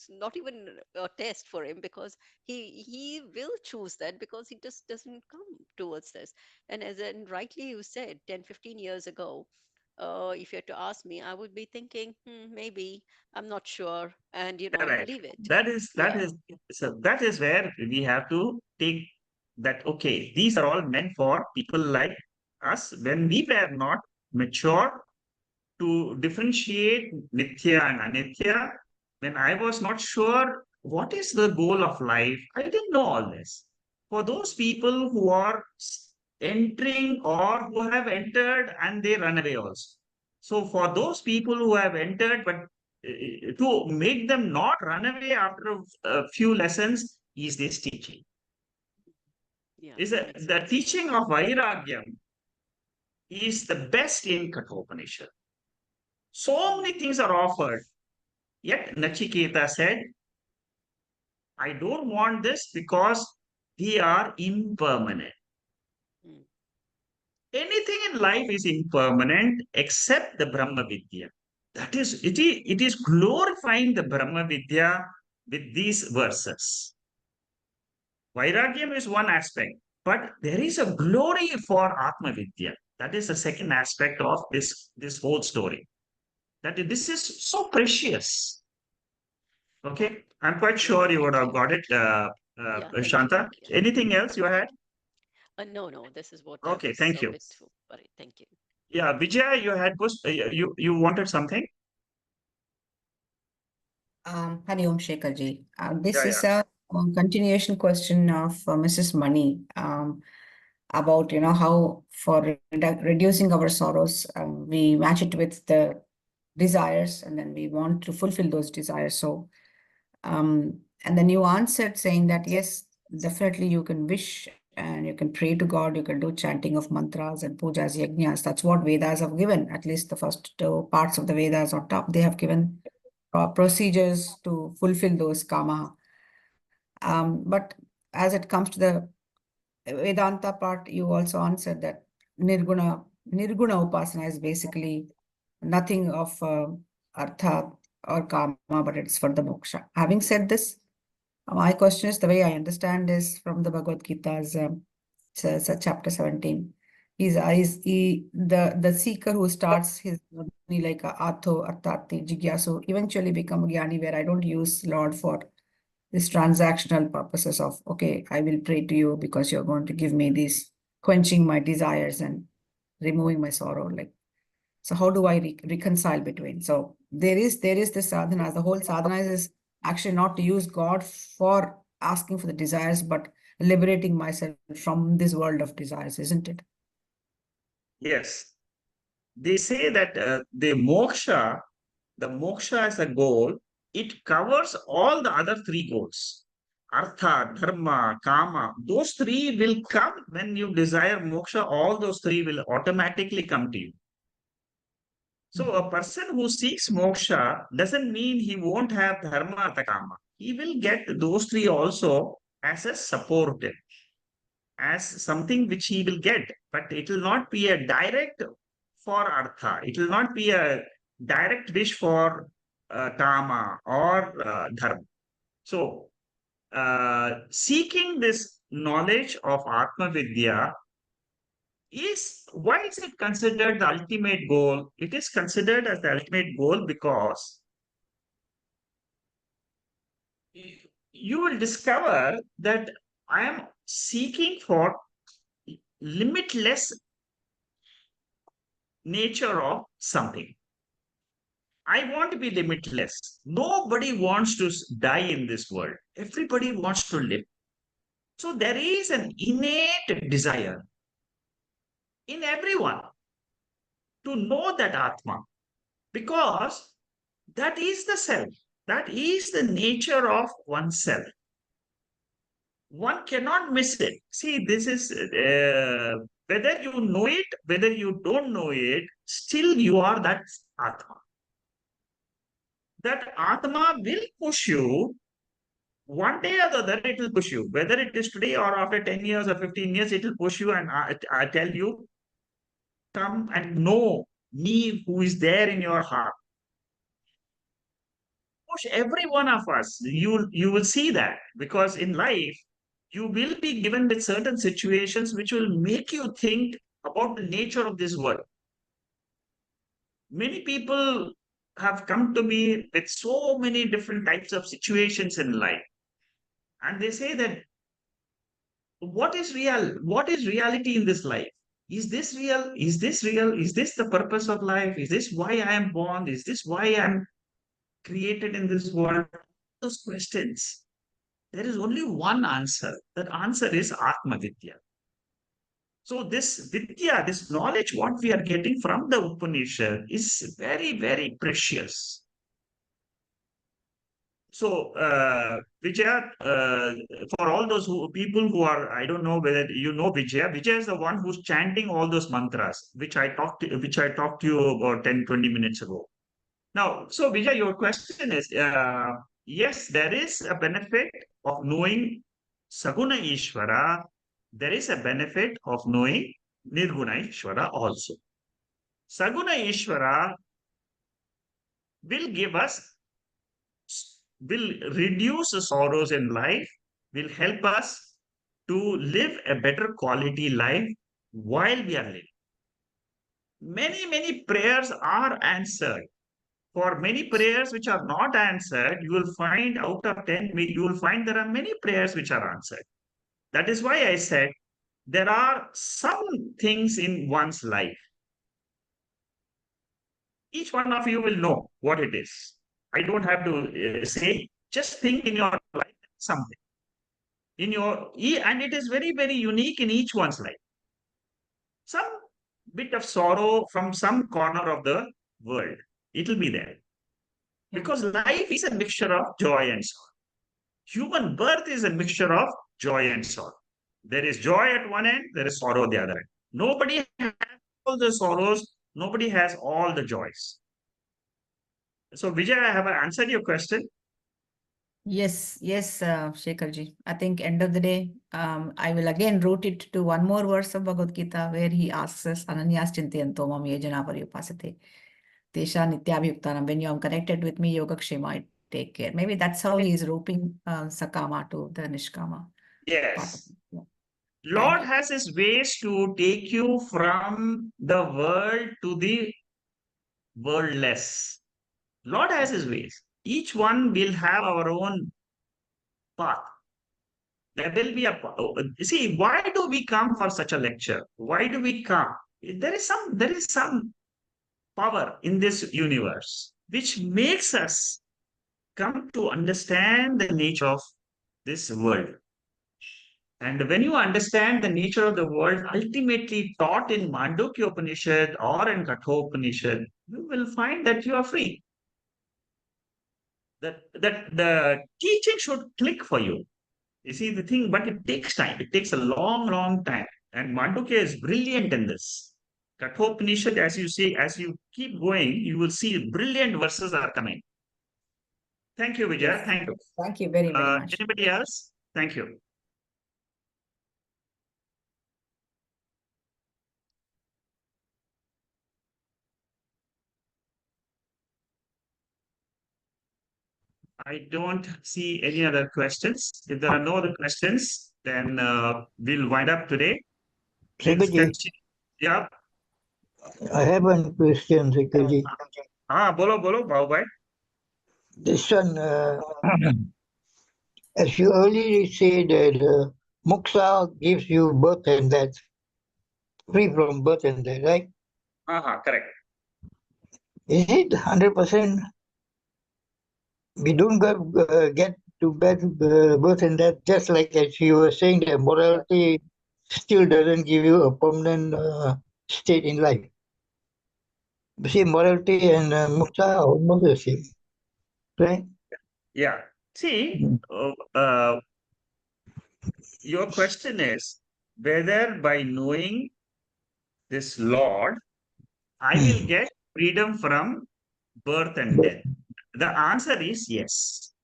not even a test for him, because he will choose that because he just doesn't come towards this. And as and rightly you said, 10, 15 years ago, if you had to ask me, I would be thinking, maybe, I'm not sure, and Correct. leave it. That Yeah. is so that is where we have to take that. Okay, these are all meant for people like us when we were not mature to differentiate Nitya and Anitya. When I was not sure what is the goal of life, I didn't know all this. For those people who are entering or who have entered and they run away also. So for those people who have entered, but to make them not run away after a few lessons is this teaching. Yeah, Is makes the sense. teaching of Vairagyam is the best in Kathopanishad. So Mm, many things are offered. Yet Nachiketa said, I don't want this because they are impermanent. mm, Anything in life is impermanent except the Brahma Vidya. It is glorifying the Brahma Vidya with these verses. Vairagyam is one aspect, but there is a glory for Atma Vidya. That is the second aspect of this whole story. That this is so precious. Okay, I'm quite yeah, sure you would thank have you. got it, Yeah, thank you. Shanta. Yeah. Anything else you had? No, no, this is what I Okay, was thank a you. bit worried. Thank you. Yeah, Vijay, you had you wanted something? Hari Om Shekharji. This Yeah, is yeah. a continuation question of Mrs. Mani about, how for reducing our sorrows, we match it with the desires and then we want to fulfill those desires. So, and then you answered saying that, yes, definitely you can wish and you can pray to God, you can do chanting of mantras and pujas, yajnas. That's what Vedas have given. At least the first two parts of the Vedas on top, they have given procedures to fulfill those kama. But as it comes to the Vedanta part, you also answered that Nirguna Upasana is basically nothing of Artha or Kama, but it's for the moksha. Having said this, my question is, the way I understand is from the Bhagavad Gita's chapter 17. The seeker who starts his journey like a Atho, Arthati, Jigyasu, eventually become a Gyani, where I don't use Lord for this transactional purposes of, okay, I will pray to you because you're going to give me these, quenching my desires and removing my sorrow. Like, so how do I reconcile between? So there is this sadhana. The whole sadhana is actually not to use God for asking for the desires, but liberating myself from this world of desires, isn't it? Yes. They say that the moksha as a goal, it covers all the other three goals. Artha, dharma, kama. Those three will come when you desire moksha. All those three will automatically come to you. So a person who seeks moksha doesn't mean he won't have dharma, artha, kama. He will get those three also as a support, as something which he will get, but it will not be a direct for artha. It will not be a direct wish for kama or dharma. So, seeking this knowledge of Atma Vidya why is it considered the ultimate goal? It is considered as the ultimate goal because you will discover that I am seeking for limitless nature of something. I want to be limitless. Nobody wants to die in this world. Everybody wants to live. So there is an innate desire in everyone to know that Atma, because that is the self. That is the nature of oneself. One cannot miss it. See, this is whether you know it, whether you don't know it, still you are that Atma. That Atma will push you one day or the other, it will push you. Whether it is today or after 10 years or 15 years, it will push you and I tell you, come and know me who is there in your heart. Push every one of us. You will see that because in life, you will be given with certain situations which will make you think about the nature of this world. Many people have come to me with so many different types of situations in life. And they say that what is real? What is reality in this life? Is this real? Is this real? Is this the purpose of life? Is this why I am born? Is this why I am created in this world? Those questions. There is only one answer. That answer is Atma Vidya. So this Vidya, this knowledge, what we are getting from the Upanishad is very, very precious. So, Vijaya, for all those people who are, I don't know whether you know Vijaya. Vijaya is the one who's chanting all those mantras, which I talked to you about 10, 20 minutes ago. Now, so Vijaya, your question is, yes, there is a benefit of knowing Saguna Ishvara. There is a benefit of knowing Nirguna Ishvara also. Saguna Ishvara will give us will reduce the sorrows in life, will help us to live a better quality life while we are living. Many, many prayers are answered. For many prayers which are not answered, you will find out of 10, you will find there are many prayers which are answered. That is why I said there are some things in one's life. Each one of you will know what it is. I don't have to say, just think in your life something. And it is very, very unique in each one's life. Some bit of sorrow from some corner of the world. It will be there. Because life is a mixture of joy and sorrow. Human birth is a mixture of joy and sorrow. There is joy at one end, there is sorrow at the other end. Nobody has all the sorrows, nobody has all the joys. So, Vijay, I have answered your question. Yes, yes, Shekharji. I think end of the day, I will again route it to one more verse of Bhagavad Gita where he asks us, Ananyas Chintayanto Mam Yejana Pariyupasate. Tesha Nityabhyuktanam. When you are connected with me, Yogakshema, I take care. Maybe that's how he is roping Sakama to the Nishkama part of Yes. it. Yeah. Lord Thank you. has his ways to take you from the world to the worldless. Lord has his ways. Each one will have our own path. There will be a see. Why do we come for such a lecture? Why do we come? There is some power in this universe which makes us come to understand the nature of this world. And when you understand the nature of the world, ultimately taught in Mandukya Upanishad or in Kathopanishad, you will find that you are free. That the teaching should click for you. You see the thing, but it takes time. It takes a long, long time. And Mandukya is brilliant in this. Kathopanishad, as you see, as you keep going, you will see brilliant verses are coming. Thank you, Vijay. Yes. Thank you. Thank you very, very much. Anybody else? Thank you. I don't see any other questions. If there are no other questions, then we'll wind up today. Let's Sekhaji, continue. Yeah. I have one question, Sekhaji. Bolo, bolo, bhau bhai. This one, as you earlier said that moksha gives you birth and death, free from birth and death, right? Correct. Is it 100%? We don't get to birth and death, just like as you were saying that morality still doesn't give you a permanent state in life. You see, morality and moksha are almost the same, right? Yeah. See, Mm. your question is whether by knowing this Lord, I will get freedom from birth and But, death. The answer is yes.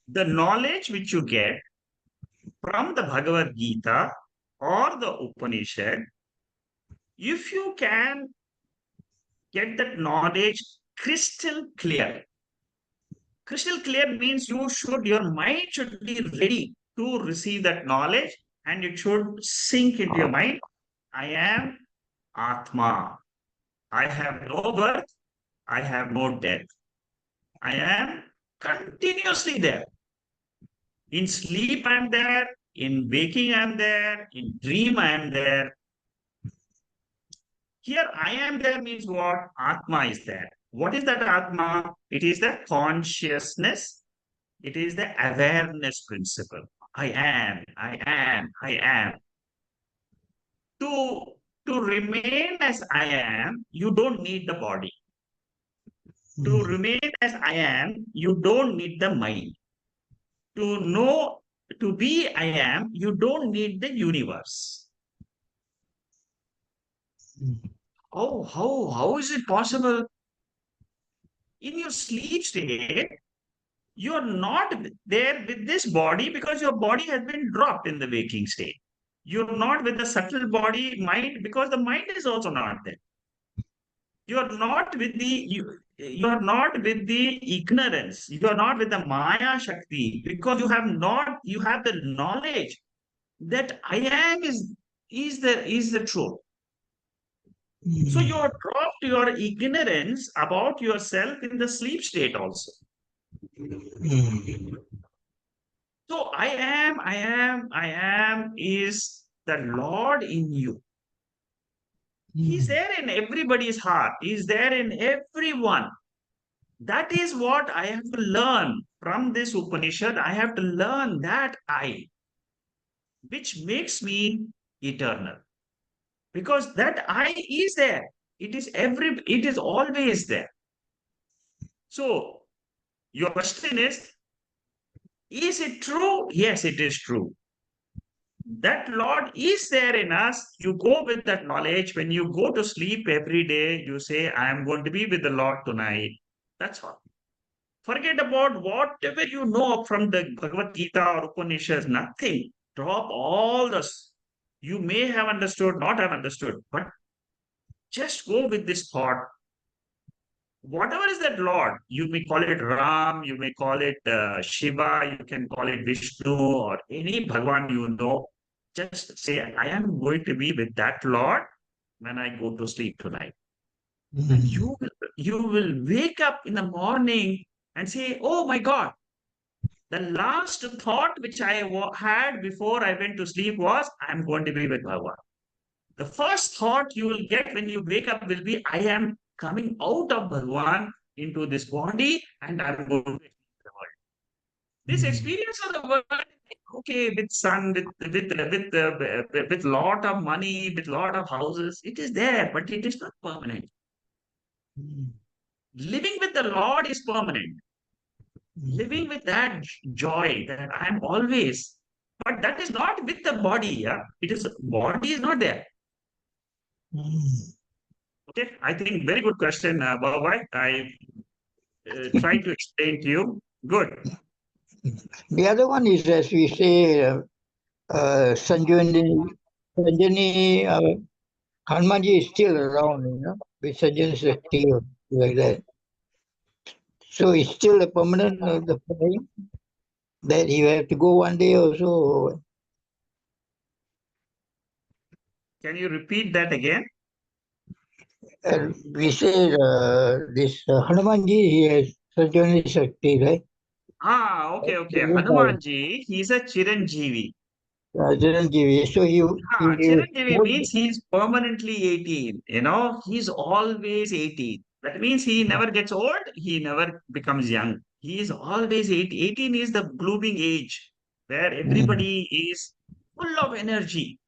The knowledge which you get from the Bhagavad Gita or the Upanishad, if you can get that knowledge crystal clear means your mind should be ready to receive that knowledge and it should sink into your mind. I am Atma. I have no birth. I have no death. I am continuously there. In sleep, I'm there. In waking, I'm there. In dream, I'm there. Here, I am there means what? Atma is there. What is that Atma? It is the consciousness. It is the awareness principle. I am, I am, I am. To, to remain as I am, you don't need the body. To remain as I am, you don't need the mind. To know, to be I am, you don't need the universe. How is it possible? In your sleep state, you're not there with this body because your body has been dropped in the waking state. You're not with the subtle body mind because the mind is also not there. You're not with you're not with the ignorance. You're not with the Maya Shakti because you have the knowledge that I am is the truth. So you are dropped your ignorance about yourself in the sleep state also. So I am is the Lord in you. He's there in everybody's heart. He's there in everyone. That is what I have to learn from this Upanishad. I have to learn that which makes me eternal. Because that I is there. It is always there. So your question is it true? Yes, it is true. That Lord is there in us. You go with that knowledge. When you go to sleep every day, you say, I am going to be with the Lord tonight. That's all. Forget about whatever you know from the Bhagavad Gita or Upanishads, nothing. Drop all this. You may have understood, not have understood, but just go with this thought. Whatever is that Lord, you may call it Ram, you may call it Shiva, you can call it Vishnu or any Bhagwan you know. Just say, I am going to be with that Lord when I go to sleep tonight. And you will wake up in the morning and say, oh my God, the last thought which I had before I went to sleep was, I'm going to be with Bhagwan. The first thought you will get when you wake up will be, I am coming out of Bhagwan into this body and I'm going to experience the world. This experience of the world, okay, with sun, with lot of money, with lot of houses, it is there, but it is not permanent. Living with the Lord is permanent. Living with that joy that I'm always, but that is not with the body. Yeah, it is body is not there. Okay, I think very good question, Bhavai. I try to explain to you. Good. The other one is, as we say, Sanjani, Hanumanji is still around, with Sanjani Shakti or like that. So it's still a permanent the thing that you have to go one day or so. Can you repeat that again? We say this Hanumanji, he has Sanjani Shakti, right? Okay. Hanumanji, he's a Chiranjeevi. Chiranjeevi. So he Chiranjeevi means he's permanently 18. He's always 18. That means he never gets old, he never becomes young. He is always 18. 18 is the blooming age where everybody is full of energy.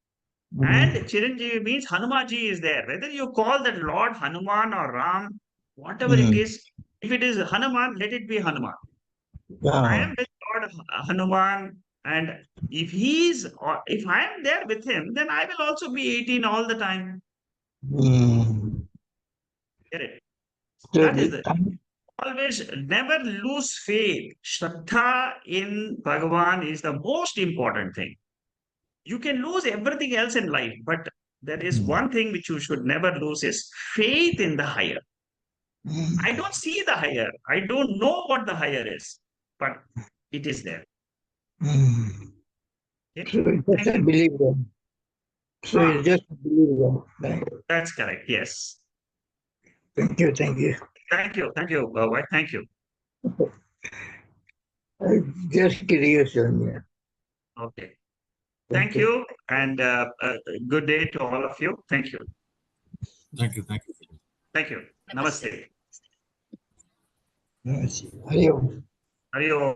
And Chiranjeevi means Hanumanji is there. Whether you call that Lord Hanuman or Ram, whatever it is, if it is Hanuman, let it be Hanuman. I am with Lord Hanuman, and if I am there with him, then I will also be 18 all the time. Get it? So That is always never lose faith. Shraddha in Bhagavan is the most important thing. You can lose everything else in life, but there is one thing which you should never lose is faith in the higher. I don't see the higher. I don't know what the higher is, but it is there. Okay? So it's just Thank a you. believer. So it's just a believer. Right? That's correct. Yes. Thank you. Thank you. Thank you. Thank you, Bhavai. Thank you. Just curious. Yeah. Okay. Thank you. And good day to all of you. Thank you. Thank you. Thank you. Thank you. Namaste. Namaste. Hari Om. Hari Om.